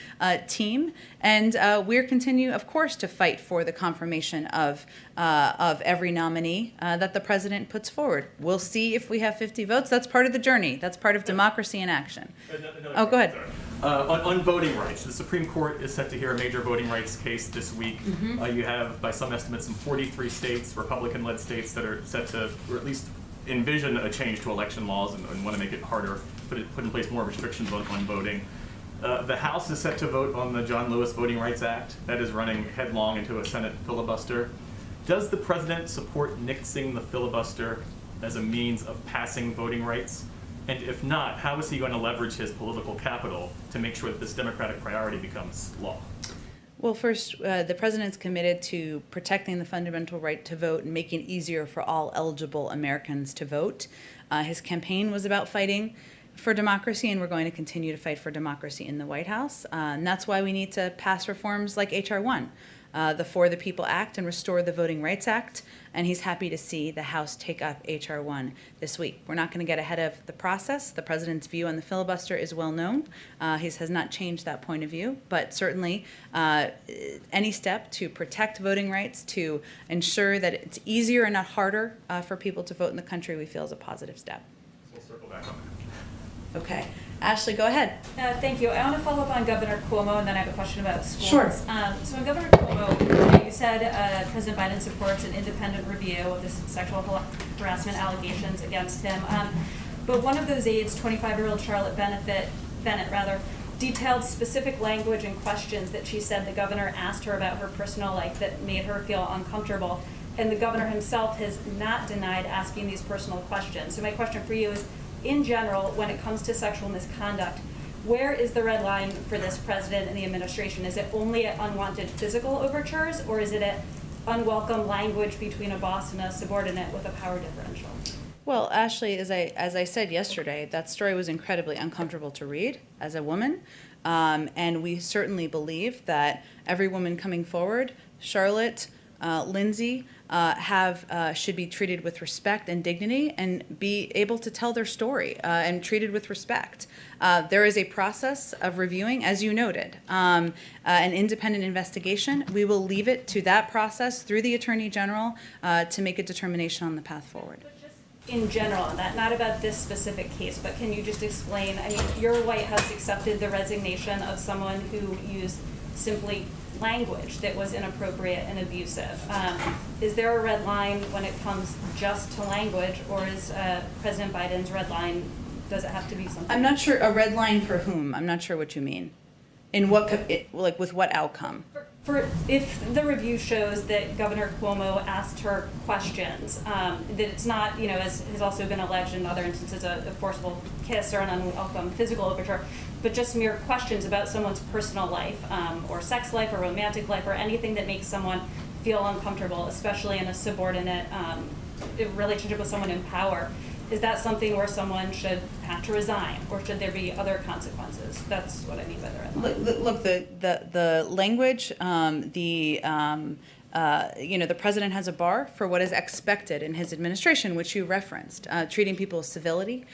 B: team. And we're continue, of course, to fight for the confirmation of every nominee that the president puts forward. We'll see if we have 50 votes. That's part of the journey. That's part of democracy in action. Oh, go ahead.
A: On voting rights, the Supreme Court is set to hear a major voting rights case this week. You have, by some estimates, some 43 states, Republican-led states, that are set to, or at least envision a change to election laws and want to make it harder, put in place more restrictions on voting. The House is set to vote on the John Lewis Voting Rights Act. That is running headlong into a Senate filibuster. Does the president support nixing the filibuster as a means of passing voting rights? And if not, how is he going to leverage his political capital to make sure that this Democratic priority becomes law?
B: Well, first, the president's committed to protecting the fundamental right to vote and making it easier for all eligible Americans to vote. His campaign was about fighting for democracy, and we're going to continue to fight for democracy in the White House. And that's why we need to pass reforms like H.R. 1, the For the People Act, and restore the Voting Rights Act. And he's happy to see the House take up H.R. 1 this week. We're not going to get ahead of the process. The president's view on the filibuster is well known. He has not changed that point of view, but certainly any step to protect voting rights, to ensure that it's easier and not harder for people to vote in the country, we feel is a positive step.
A: We'll circle back on that.
B: Okay. Ashley, go ahead.
G: Thank you. I want to follow up on Governor Cuomo, and then I have a question about schools.
B: Sure.
G: So when Governor Cuomo, you said President Biden supports an independent review of the sexual harassment allegations against him. But one of those aides, 25-year-old Charlotte Bennett, detailed specific language and questions that she said the governor asked her about her personal life that made her feel uncomfortable. And the governor himself has not denied asking these personal questions. So my question for you is, in general, when it comes to sexual misconduct, where is the red line for this president and the administration? Is it only at unwanted physical overtures, or is it at unwelcome language between a boss and a subordinate with a power differential?
B: Well, Ashley, as I said yesterday, that story was incredibly uncomfortable to read as a woman, and we certainly believe that every woman coming forward, Charlotte, Lindsay, should be treated with respect and dignity and be able to tell their story and treated with respect. There is a process of reviewing, as you noted, an independent investigation. We will leave it to that process through the Attorney General to make a determination on the path forward.
G: In general, not about this specific case, but can you just explain, I mean, your White House accepted the resignation of someone who used simply language that was inappropriate and abusive. Is there a red line when it comes just to language, or is President Biden's red line, does it have to be something?
B: I'm not sure, a red line for whom? I'm not sure what you mean. In what, like with what outcome?
G: For if the review shows that Governor Cuomo asked her questions, that it's not, as has also been alleged in other instances, a forceful kiss or an unwelcome physical overture, but just mere questions about someone's personal life, or sex life, or romantic life, or anything that makes someone feel uncomfortable, especially in a subordinate relationship with someone in power. Is that something where someone should have to resign, or should there be other consequences? That's what I mean by the red line.
B: Look, the language, the president has a bar for what is expected in his administration, which you referenced, treating people with civility,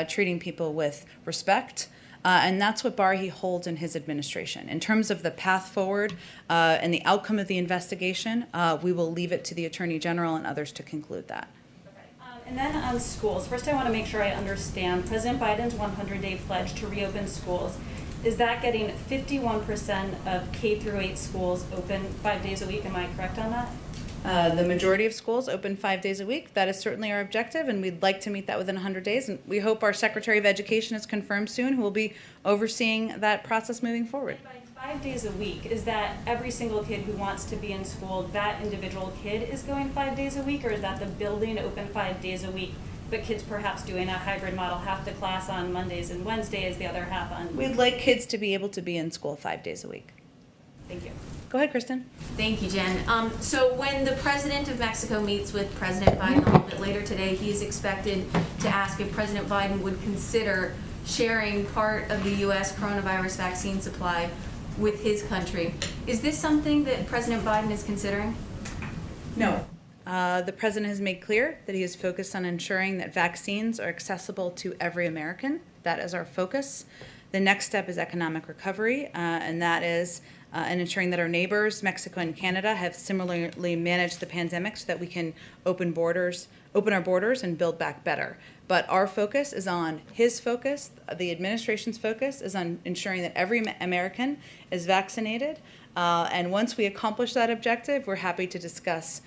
B: treating people with respect. And that's what bar he holds in his administration. In terms of the path forward and the outcome of the investigation, we will leave it to the Attorney General and others to conclude that.
G: And then on schools, first I want to make sure I understand President Biden's 100-day pledge to reopen schools is that getting 51% of K through 8 schools open 5 days a week? Am I correct on that?
B: The majority of schools open 5 days a week. That is certainly our objective, and we'd like to meet that within 100 days. And we hope our Secretary of Education is confirmed soon, who will be overseeing that process moving forward.
G: And by 5 days a week, is that every single kid who wants to be in school, that individual kid is going 5 days a week, or is that the building open 5 days a week, but kids perhaps doing a hybrid model, half the class on Mondays and Wednesdays, the other half on...
B: We'd like kids to be able to be in school 5 days a week.
G: Thank you.
B: Go ahead, Kristen.
F: Thank you, Jen. So when the president of Mexico meets with President Biden a little bit later today, he is expected to ask if President Biden would consider sharing part of the U.S. coronavirus vaccine supply with his country. Is this something that President Biden is considering?
B: No. The president has made clear that he is focused on ensuring that vaccines are accessible to every American. That is our focus. The next step is economic recovery, and that is in ensuring that our neighbors, Mexico and Canada, have similarly managed the pandemic so that we can open our borders and build back better. But our focus is on his focus, the administration's focus is on ensuring that every American is vaccinated. And once we accomplish that objective, we're happy to discuss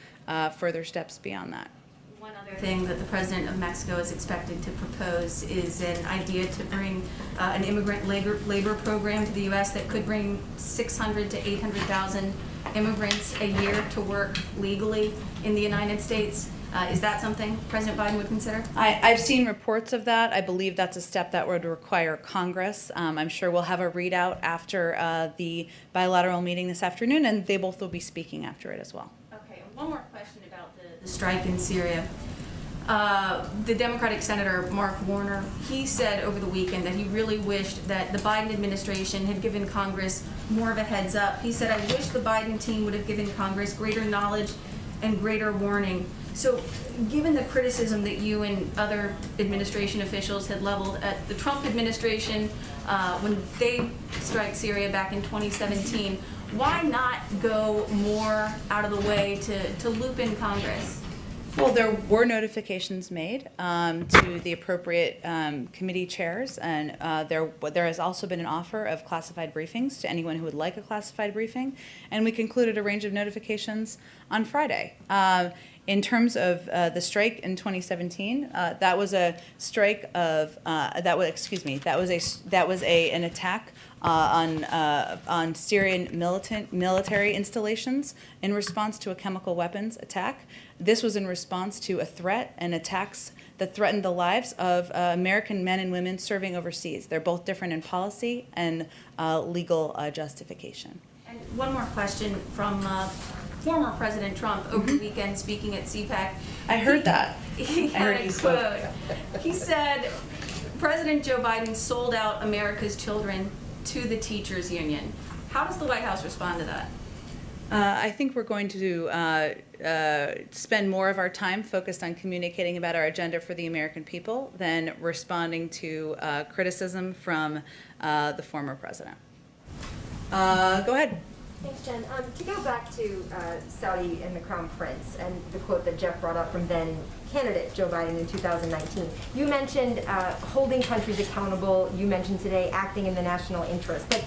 B: further steps beyond that.
F: One other thing that the president of Mexico is expected to propose is an idea to bring an immigrant labor program to the U.S. that could bring 600 to 800,000 immigrants a year to work legally in the United States. Is that something President Biden would consider?
B: I've seen reports of that. I believe that's a step that would require Congress. I'm sure we'll have a readout after the bilateral meeting this afternoon, and they both will be speaking after it as well.
F: Okay, one more question about the strike in Syria. The Democratic Senator Mark Warner, he said over the weekend that he really wished that the Biden administration had given Congress more of a heads up. He said, "I wish the Biden team would have given Congress greater knowledge and greater warning." So given the criticism that you and other administration officials had leveled at the Trump administration when they struck Syria back in 2017, why not go more out of the way to loop in Congress?
B: Well, there were notifications made to the appropriate committee chairs, and there has also been an offer of classified briefings to anyone who would like a classified briefing, and we concluded a range of notifications on Friday. In terms of the strike in 2017, that was a strike of that was an attack on Syrian military installations in response to a chemical weapons attack. This was in response to a threat and attacks that threatened the lives of American men and women serving overseas. They're both different in policy and legal justification.
F: And one more question from former President Trump over the weekend speaking at CPAC.
B: I heard that.
F: He had a quote. He said, President Joe Biden sold out America's children to the teachers union. How does the White House respond to that?
B: I think we're going to spend more of our time focused on communicating about our agenda for the American people than responding to criticism from the former president. Go ahead.
I: Thanks, Jen. To go back to Saudi and the Crown Prince and the quote that Jeff brought up from then candidate Joe Biden in 2019, you mentioned holding countries accountable. You mentioned today acting in the national interest. But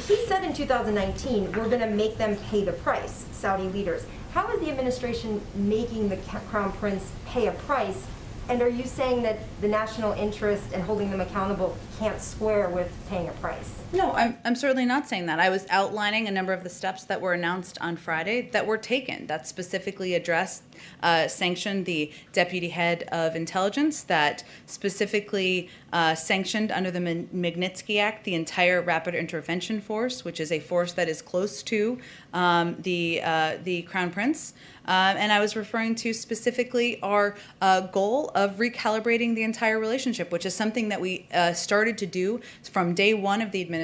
I: he said in 2019, we're going to make them pay the price, Saudi leaders. How is the administration making the Crown Prince pay a price? And are you saying that the national interest and holding them accountable can't square with paying a price?
B: No, I'm certainly not saying that. I was outlining a number of the steps that were announced on Friday that were taken, that specifically addressed, sanctioned the deputy head of intelligence, that specifically sanctioned under the Magnitsky Act the entire Rapid Intervention Force, which is a force that is close to the Crown Prince. And I was referring to specifically our goal of recalibrating the entire relationship, which is something that we started to do from day one of the administration.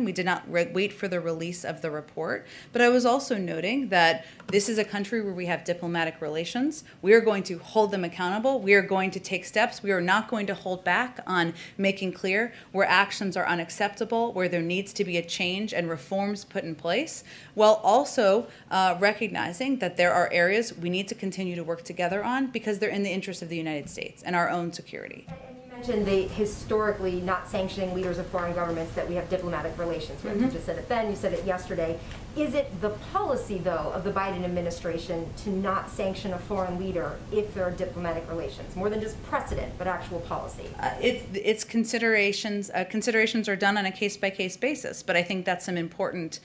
B: We did not wait for the release of the report. But I was also noting that this is a country where we have diplomatic relations. We are going to hold them accountable. We are going to take steps. We are not going to hold back on making clear where actions are unacceptable, where there needs to be a change and reforms put in place, while also recognizing that there are areas we need to continue to work together on because they're in the interest of the United States and our own security.
I: And you mentioned the historically not sanctioning leaders of foreign governments that we have diplomatic relations with. You just said it then, you said it yesterday. Is it the policy, though, of the Biden administration to not sanction a foreign leader if there are diplomatic relations? More than just precedent, but actual policy?
B: It's considerations. Considerations are done on a case-by-case basis, but I think that's some important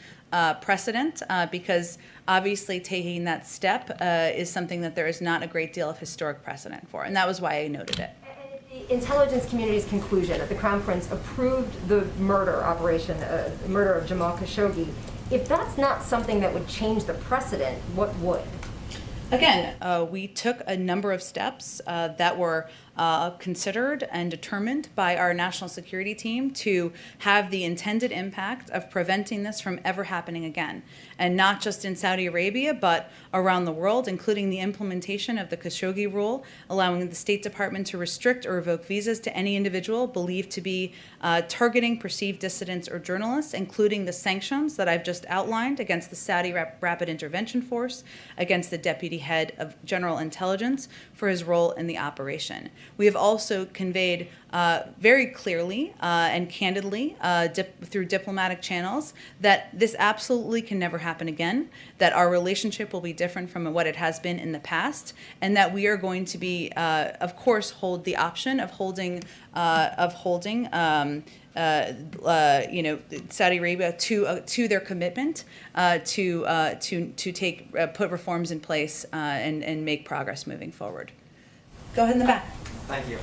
B: precedent because obviously taking that step is something that there is not a great deal of historic precedent for, and that was why I noted it.
I: The intelligence community's conclusion that the Crown Prince approved the murder operation, murder of Jamal Khashoggi, if that's not something that would change the precedent, what would?
B: Again, we took a number of steps that were considered and determined by our national security team to have the intended impact of preventing this from ever happening again. And not just in Saudi Arabia, but around the world, including the implementation of the Khashoggi rule, allowing the State Department to restrict or revoke visas to any individual believed to be targeting perceived dissidents or journalists, including the sanctions that I've just outlined against the Saudi Rapid Intervention Force, against the Deputy Head of General Intelligence for his role in the operation. We have also conveyed very clearly and candidly through diplomatic channels that this absolutely can never happen again, that our relationship will be different from what it has been in the past, and that we are going to be, of course, hold the option of holding Saudi Arabia to their commitment to put reforms in place and make progress moving forward. Go ahead in the back.
K: Thank you.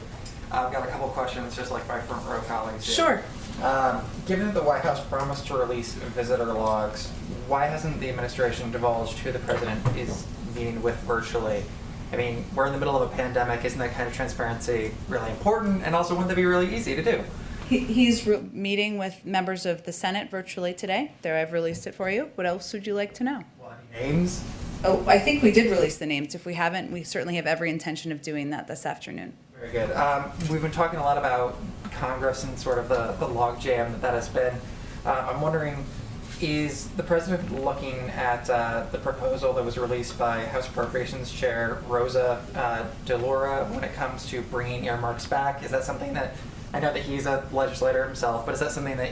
K: I've got a couple of questions, just like my front row colleagues here.
B: Sure.
K: Given that the White House promised to release visitor logs, why hasn't the administration divulged who the president is meeting with virtually? I mean, we're in the middle of a pandemic. Isn't that kind of transparency really important? And also, wouldn't that be really easy to do?
B: He's meeting with members of the Senate virtually today. There, I've released it for you. What else would you like to know?
K: Well, any names?
B: Oh, I think we did release the names. If we haven't, we certainly have every intention of doing that this afternoon.
K: Very good. We've been talking a lot about Congress and sort of the logjam that has been. I'm wondering, is the president looking at the proposal that was released by House Appropriations Chair Rosa DeLauro when it comes to bringing earmarks back? Is that something that, I know that he's a legislator himself, but is that something that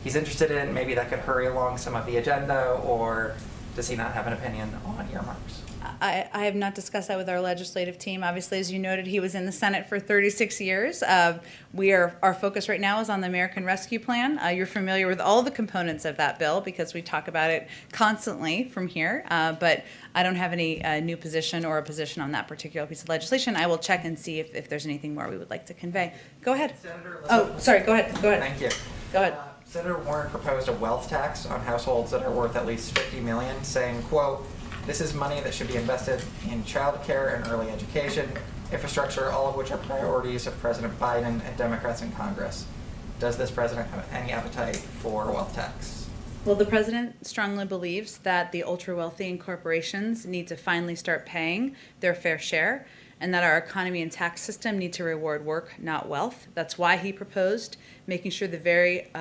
K: he's interested in? Maybe that could hurry along some of the agenda, or does he not have an opinion on earmarks?
B: I have not discussed that with our legislative team. Obviously, as you noted, he was in the Senate for 36 years. Our focus right now is on the American Rescue Plan. You're familiar with all the components of that bill because we talk about it constantly from here. But I don't have any new position or a position on that particular piece of legislation. I will check and see if there's anything more we would like to convey. Go ahead. Oh, sorry. Go ahead.
K: Thank you.
B: Go ahead.
K: Senator Warren proposed a wealth tax on households that are worth at least $50 million, saying, quote, "This is money that should be invested in child care and early education, infrastructure, all of which are priorities of President Biden and Democrats in Congress." Does this president have any appetite for a wealth tax?
B: Well, the president strongly believes that the ultra-wealthy and corporations need to finally start paying their fair share, and that our economy and tax system need to reward work, not wealth. That's why he proposed making sure the very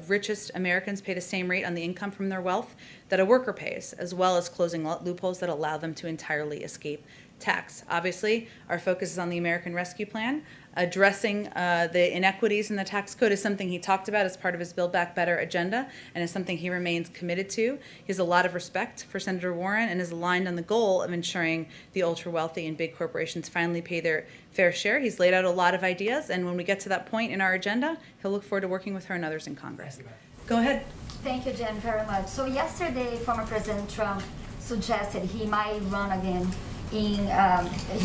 B: richest Americans pay the same rate on the income from their wealth that a worker pays, as well as closing loopholes that allow them to entirely escape tax. Obviously, our focus is on the American Rescue Plan. Addressing the inequities in the tax code is something he talked about as part of his Build Back Better agenda, and is something he remains committed to. He has a lot of respect for Senator Warren and is aligned on the goal of ensuring the ultra-wealthy and big corporations finally pay their fair share. He's laid out a lot of ideas, and when we get to that point in our agenda, he'll look forward to working with her and others in Congress. Go ahead.
L: Thank you, Jen, very much. So yesterday, former President Trump suggested he might run again he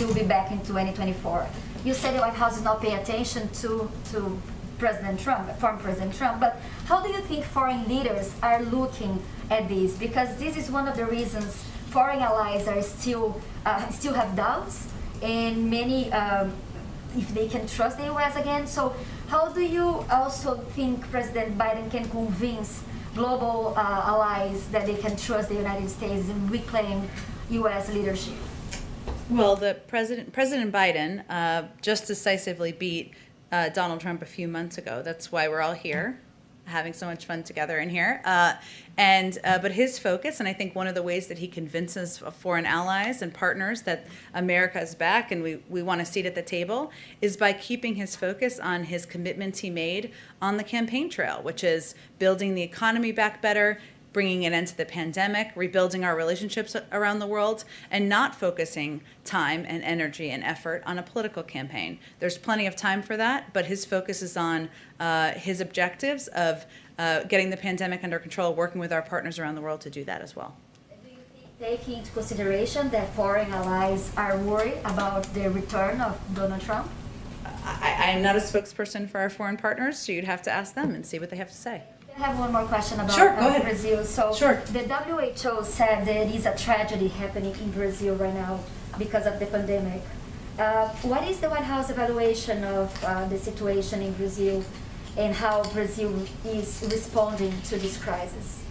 L: will be back in 2024. You said the White House is not paying attention to President Trump, former President Trump, but how do you think foreign leaders are looking at this? Because this is one of the reasons foreign allies are still have doubts, and many, if they can trust the U.S. again. So how do you also think President Biden can convince global allies that they can trust the United States and reclaim U.S. leadership?
B: Well, President Biden just decisively beat Donald Trump a few months ago. That's why we're all here. having so much fun together in here. But his focus, and I think one of the ways that he convinces foreign allies and partners that America is back and we want a seat at the table, is by keeping his focus on his commitments he made on the campaign trail, which is building the economy back better, bringing an end to the pandemic, rebuilding our relationships around the world, and not focusing time and energy and effort on a political campaign. There's plenty of time for that, but his focus is on his objectives of getting the pandemic under control, working with our partners around the world to do that as well.
L: Do you take into consideration that foreign allies are worried about the return of Donald Trump?
B: I'm not a spokesperson for our foreign partners, so you'd have to ask them and see what they have to say.
L: I have one more question about
B: Sure, go ahead.
L: Brazil. So
B: Sure.
L: the WHO said there is a tragedy happening in Brazil right now because of the pandemic. What is the White House evaluation of the situation in Brazil and how Brazil is responding to this crisis?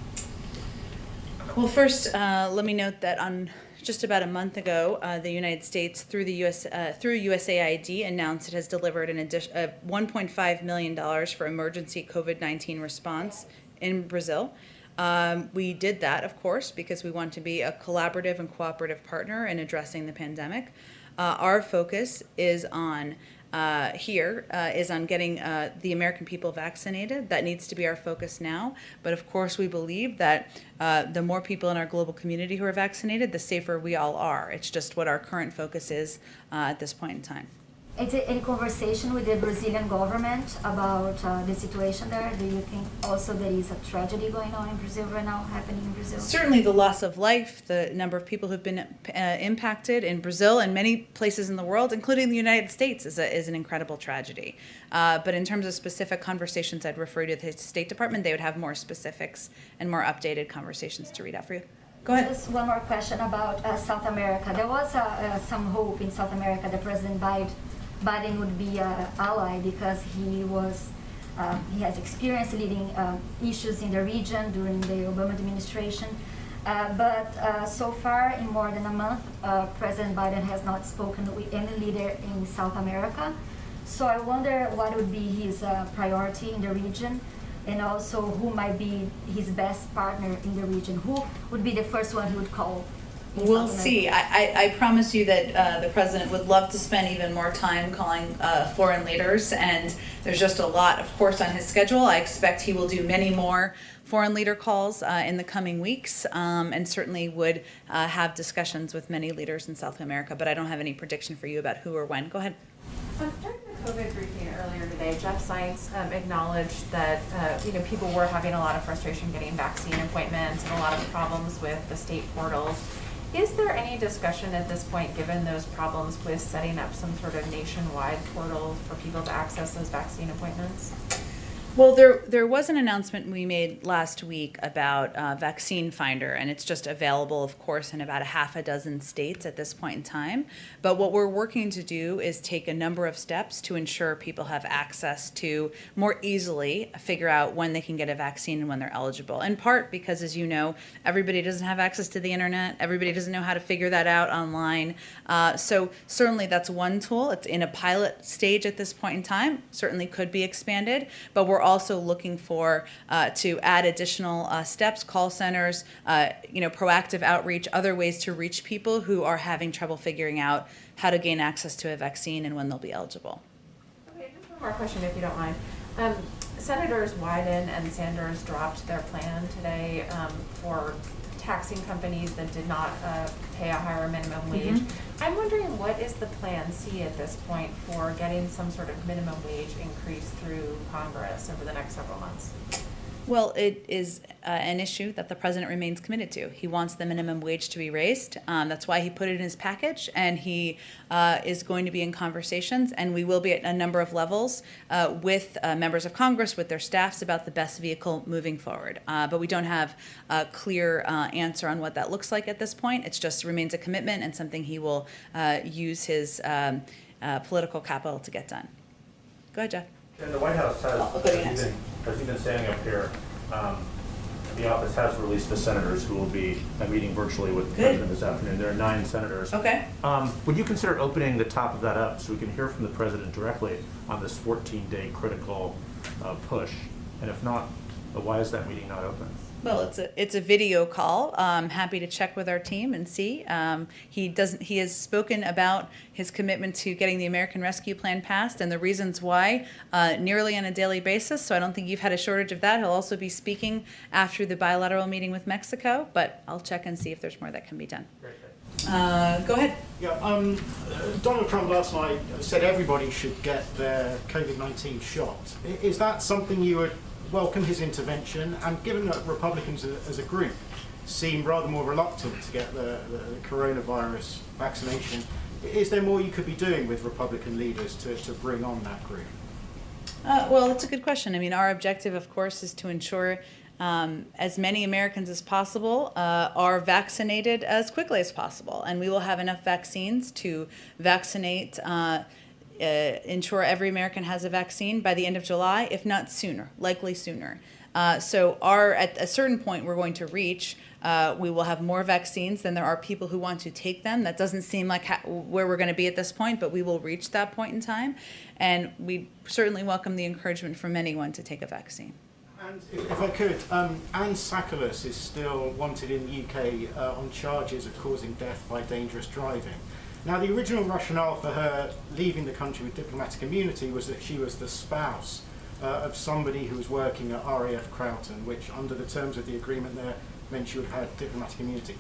B: Well, first, let me note that on just about a month ago, the United States, through USAID, announced it has delivered an addition $1.5 million for emergency COVID-19 response in Brazil. We did that, of course, because we want to be a collaborative and cooperative partner in addressing the pandemic. Our focus is on getting the American people vaccinated. That needs to be our focus now. But of course, we believe that the more people in our global community who are vaccinated, the safer we all are. It's just what our current focus is at this point in time.
L: Is there any conversation with the Brazilian government about the situation there? Do you think also there is a tragedy going on in Brazil right now, happening in Brazil?
B: Certainly the loss of life, the number of people who've been impacted in Brazil and many places in the world, including the United States, is an incredible tragedy. But in terms of specific conversations, I'd refer you to the State Department. They would have more specifics and more updated conversations to read out for you. Go ahead.
L: Just one more question about South America. There was some hope in South America that President Biden would be an ally because he has experience leading issues in the region during the Obama administration. But so far, in more than a month, President Biden has not spoken with any leader in South America. So I wonder what would be his priority in the region, and also who might be his best partner in the region. Who would be the first one he would call?
B: We'll see. I promise you that the president would love to spend even more time calling foreign leaders, and there's just a lot, of course, on his schedule. I expect he will do many more foreign leader calls in the coming weeks, and certainly would have discussions with many leaders in South America, but I don't have any prediction for you about who or when. Go ahead.
J: During the COVID briefing earlier today, Jeff Zients acknowledged that people were having a lot of frustration getting vaccine appointments and a lot of problems with the state portals. Is there any discussion at this point, given those problems, with setting up some sort of nationwide portal for people to access those vaccine appointments?
B: Well, there was an announcement we made last week about Vaccine Finder, and it's just available, of course, in about a half a dozen states at this point in time. But what we're working to do is take a number of steps to ensure people have access to more easily figure out when they can get a vaccine and when they're eligible. In part because, as you know, everybody doesn't have access to the internet. Everybody doesn't know how to figure that out online. So certainly that's one tool. It's in a pilot stage at this point in time. Certainly could be expanded, but we're also looking for to add additional steps, call centers, proactive outreach, other ways to reach people who are having trouble figuring out how to gain access to a vaccine and when they'll be eligible.
J: Okay, just one more question, if you don't mind. Senators Wyden and Sanders dropped their plan today for taxing companies that did not pay a higher minimum wage. Mm-hmm. I'm wondering, what is the plan C at this point for getting some sort of minimum wage increase through Congress over the next several months?
B: Well, it is an issue that the president remains committed to. He wants the minimum wage to be raised. That's why he put it in his package, and he is going to be in conversations, and we will be at a number of levels with members of Congress, with their staffs, about the best vehicle moving forward. But we don't have a clear answer on what that looks like at this point. It just remains a commitment and something he will use his political capital to get done. Go ahead, Jeff.
E: And the White House has even standing up here, the office has released the senators who will be meeting virtually with the president this afternoon. There are 9 senators.
B: Okay.
E: Would you consider opening the top of that up so we can hear from the president directly on this 14-day critical push And if not, why is that meeting not open?
B: Well, it's a video call. Happy to check with our team and see. He has spoken about his commitment to getting the American Rescue Plan passed and the reasons why nearly on a daily basis. So I don't think you've had a shortage of that. He'll also be speaking after the bilateral meeting with Mexico, but I'll check and see if there's more that can be done. Go ahead.
M: Yeah, Donald Trump last night said everybody should get their COVID-19 shot. Is that something you would welcome his intervention? And given that Republicans as a group seem rather more reluctant to get the coronavirus vaccination, is there more you could be doing with Republican leaders to bring on that group?
B: Well, it's a good question. I mean, our objective, of course, is to ensure as many Americans as possible are vaccinated as quickly as possible. And we will have enough vaccines to vaccinate ensure every American has a vaccine by the end of July, if not sooner, likely sooner. So at a certain point we're going to reach, we will have more vaccines than there are people who want to take them. That doesn't seem like where we're going to be at this point, but we will reach that point in time. And we certainly welcome the encouragement from anyone to take a vaccine.
M: And if I could, Anne Sakalas is still wanted in the UK on charges of causing death by dangerous driving. Now, the original rationale for her leaving the country with diplomatic immunity was that she was the spouse of somebody who was working at RAF Crowton, which under the terms of the agreement there meant she would have had diplomatic immunity.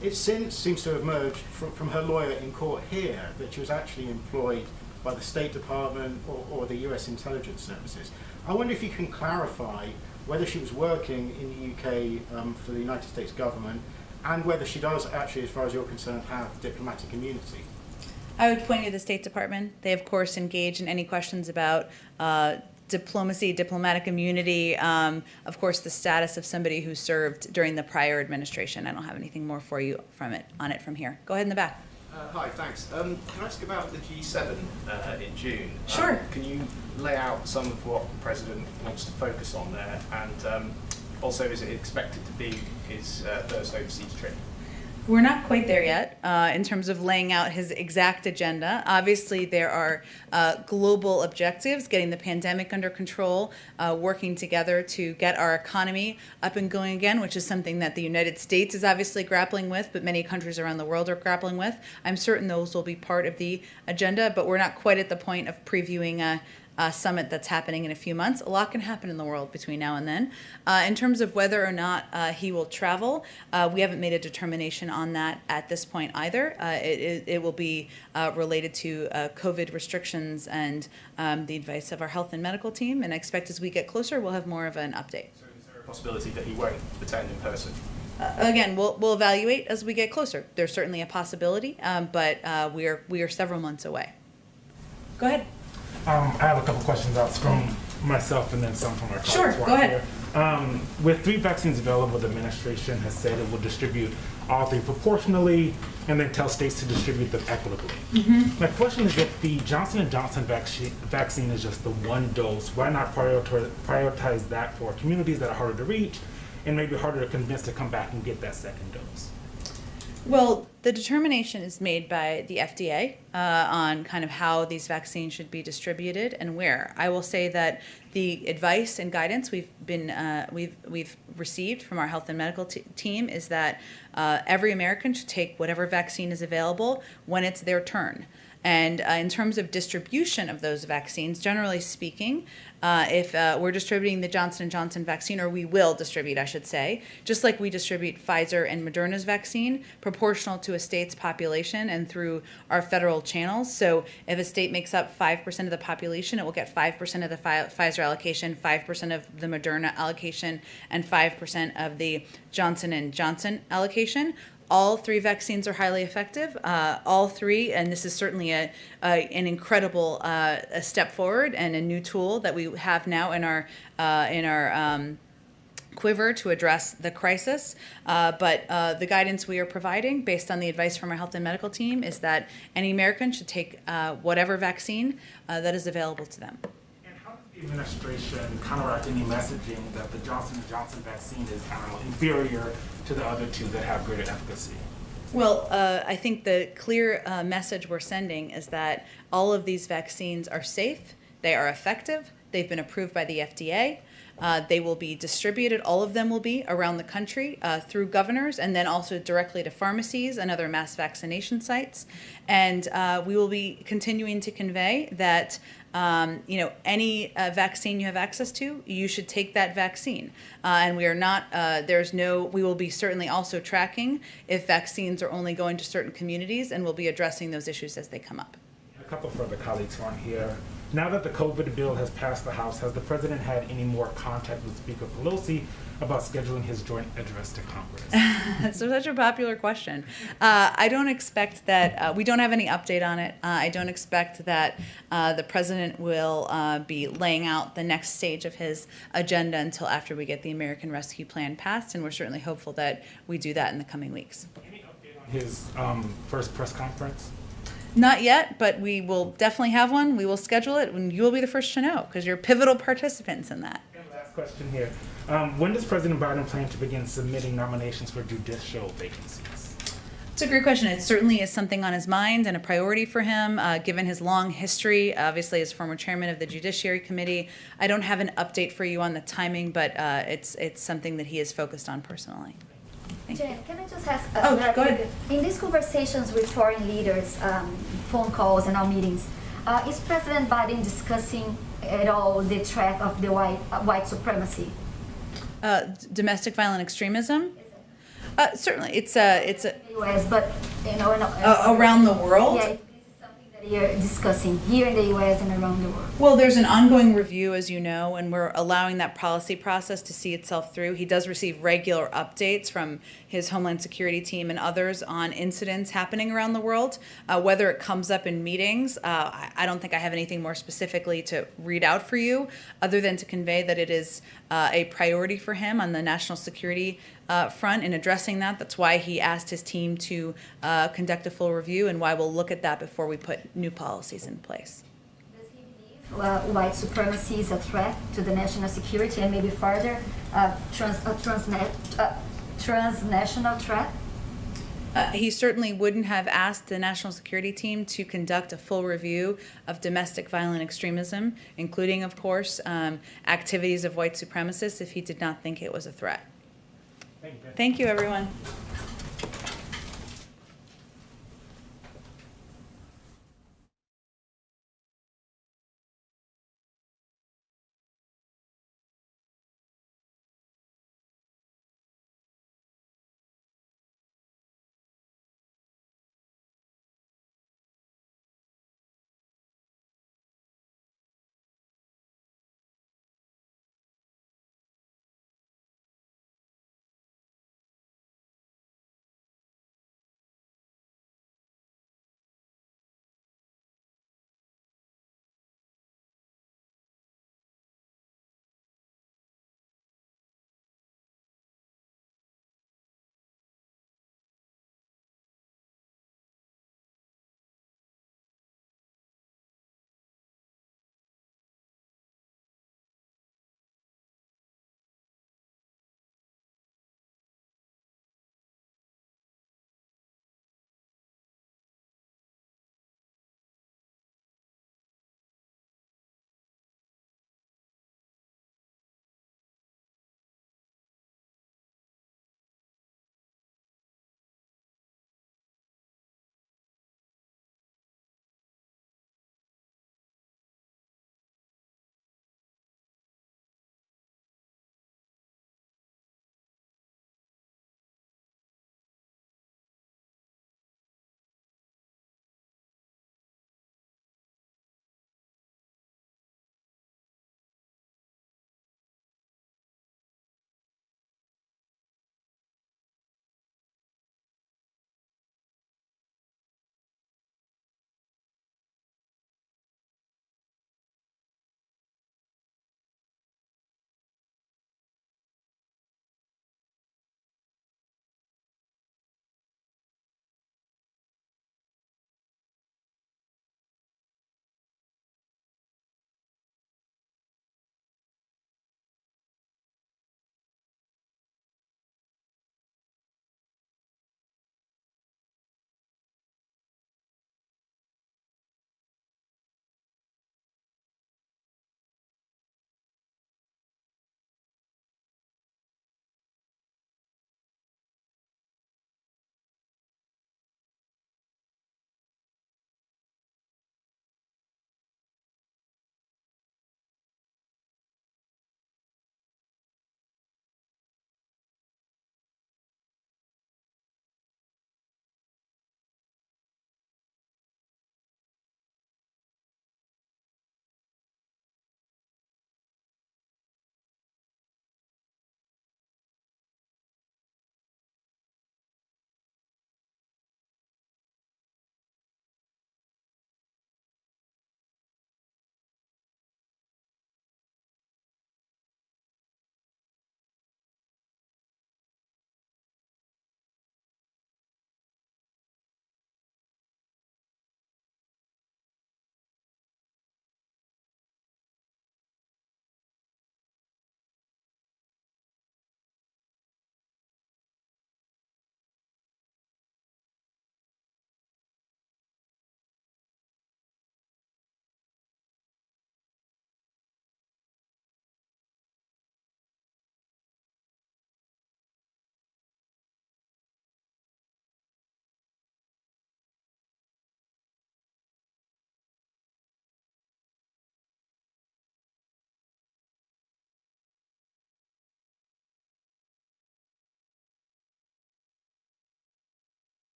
M: It since seems to have emerged from her lawyer in court here that she was actually employed by the State Department or the US intelligence services. I wonder if you can clarify whether she was working in the UK for the United States government and whether she does actually, as far as you're concerned, have diplomatic immunity.
B: I would point you to the State Department. They, of course, engage in any questions about diplomacy, diplomatic immunity, of course, the status of somebody who served during the prior administration. I don't have anything more for you on it from here. Go ahead in the back.
N: Hi, thanks. Can I ask about the G7 in June?
B: Sure.
N: Can you lay out some of what the President wants to focus on there? And also, is it expected to be his first overseas trip?
B: We're not quite there yet in terms of laying out his exact agenda. Obviously, there are global objectives, getting the pandemic under control, working together to get our economy up and going again, which is something that the United States is obviously grappling with, but many countries around the world are grappling with. I'm certain those will be part of the agenda, but we're not quite at the point of previewing a summit that's happening in a few months. A lot can happen in the world between now and then. In terms of whether or not he will travel, we haven't made a determination on that at this point either. It will be related to COVID restrictions and the advice of our health and medical team, and I expect as we get closer, we'll have more of an update.
N: So is there a possibility that he won't attend in person?
B: Again, we'll evaluate as we get closer. There's certainly a possibility, but we are several months away. Go ahead.
O: I have a couple questions out from myself and then some from our colleagues.
B: Sure, go ahead.
O: With 3 vaccines available, the administration has said it will distribute all 3 proportionally and then tell states to distribute them equitably. My question is, if the Johnson & Johnson vaccine is just the 1 dose, why not prioritize that for communities that are harder to reach and maybe harder to convince to come back and get that 2nd dose?
B: Well, the determination is made by the FDA on kind of how these vaccines should be distributed and where. I will say that the advice and guidance we've received from our health and medical team is that every American should take whatever vaccine is available when it's their turn. And in terms of distribution of those vaccines, generally speaking, if we're distributing the Johnson & Johnson vaccine, or we will distribute, I should say, just like we distribute Pfizer and Moderna's vaccine, proportional to a state's population and through our federal channels. So if a state makes up 5% of the population, it will get 5% of the Pfizer allocation, 5% of the Moderna allocation, and 5% of the Johnson & Johnson allocation. All 3 vaccines are highly effective. All 3, and this is certainly an incredible a step forward and a new tool that we have now in our quiver to address the crisis. But the guidance we are providing, based on the advice from our health and medical team, is that any American should take whatever vaccine that is available to them.
O: And how does the administration counteract any messaging that the Johnson & Johnson vaccine is inferior to the other 2 that have greater efficacy?
B: Well, I think the clear message we're sending is that all of these vaccines are safe, they are effective, They've been approved by the FDA. They will be distributed, all of them will be, around the country through governors and then also directly to pharmacies and other mass vaccination sites. And we will be continuing to convey that any vaccine you have access to, you should take that vaccine. And we are not, we will be certainly also tracking if vaccines are only going to certain communities, and we'll be addressing those issues as they come up.
O: A couple further colleagues who aren't here. Now that the COVID bill has passed the House, has the president had any more contact with Speaker Pelosi about scheduling his joint address to Congress?
B: That's such a popular question. I don't expect that, we don't have any update on it. I don't expect that the president will be laying out the next stage of his agenda until after we get the American Rescue Plan passed, and we're certainly hopeful that we do that in the coming weeks.
O: Any update on his first press conference?
B: Not yet, but we will definitely have one. We will schedule it, and you will be the first to know because you're pivotal participants in that.
O: And last question here. When does President Biden plan to begin submitting nominations for judicial vacancies?
B: It's a great question. It certainly is something on his mind and a priority for him, given his long history, obviously as former chairman of the Judiciary Committee. I don't have an update for you on the timing, but it's something that he is focused on personally.
L: Jen, can I just ask?
B: Go ahead.
L: In these conversations with foreign leaders, phone calls and our meetings, is President Biden discussing at all the threat of the white supremacy?
B: Domestic violent extremism? Certainly, it's a
L: U.S., but
B: around the world.
L: Yeah, this is something that you're discussing here in the U.S. and around the world.
B: Well, there's an ongoing review, as you know, and we're allowing that policy process to see itself through. He does receive regular updates from his Homeland Security team and others on incidents happening around the world. Whether it comes up in meetings, I don't think I have anything more specifically to read out for you, other than to convey that it is a priority for him on the national security front in addressing that. That's why he asked his team to conduct a full review, and why we'll look at that before we put new policies in place.
L: White supremacy is a threat to the national security and maybe further transnational threat?
B: He certainly wouldn't have asked the national security team to conduct a full review of domestic violent extremism, including, of course, activities of white supremacists, if he did not think it was a threat. Thank you, everyone.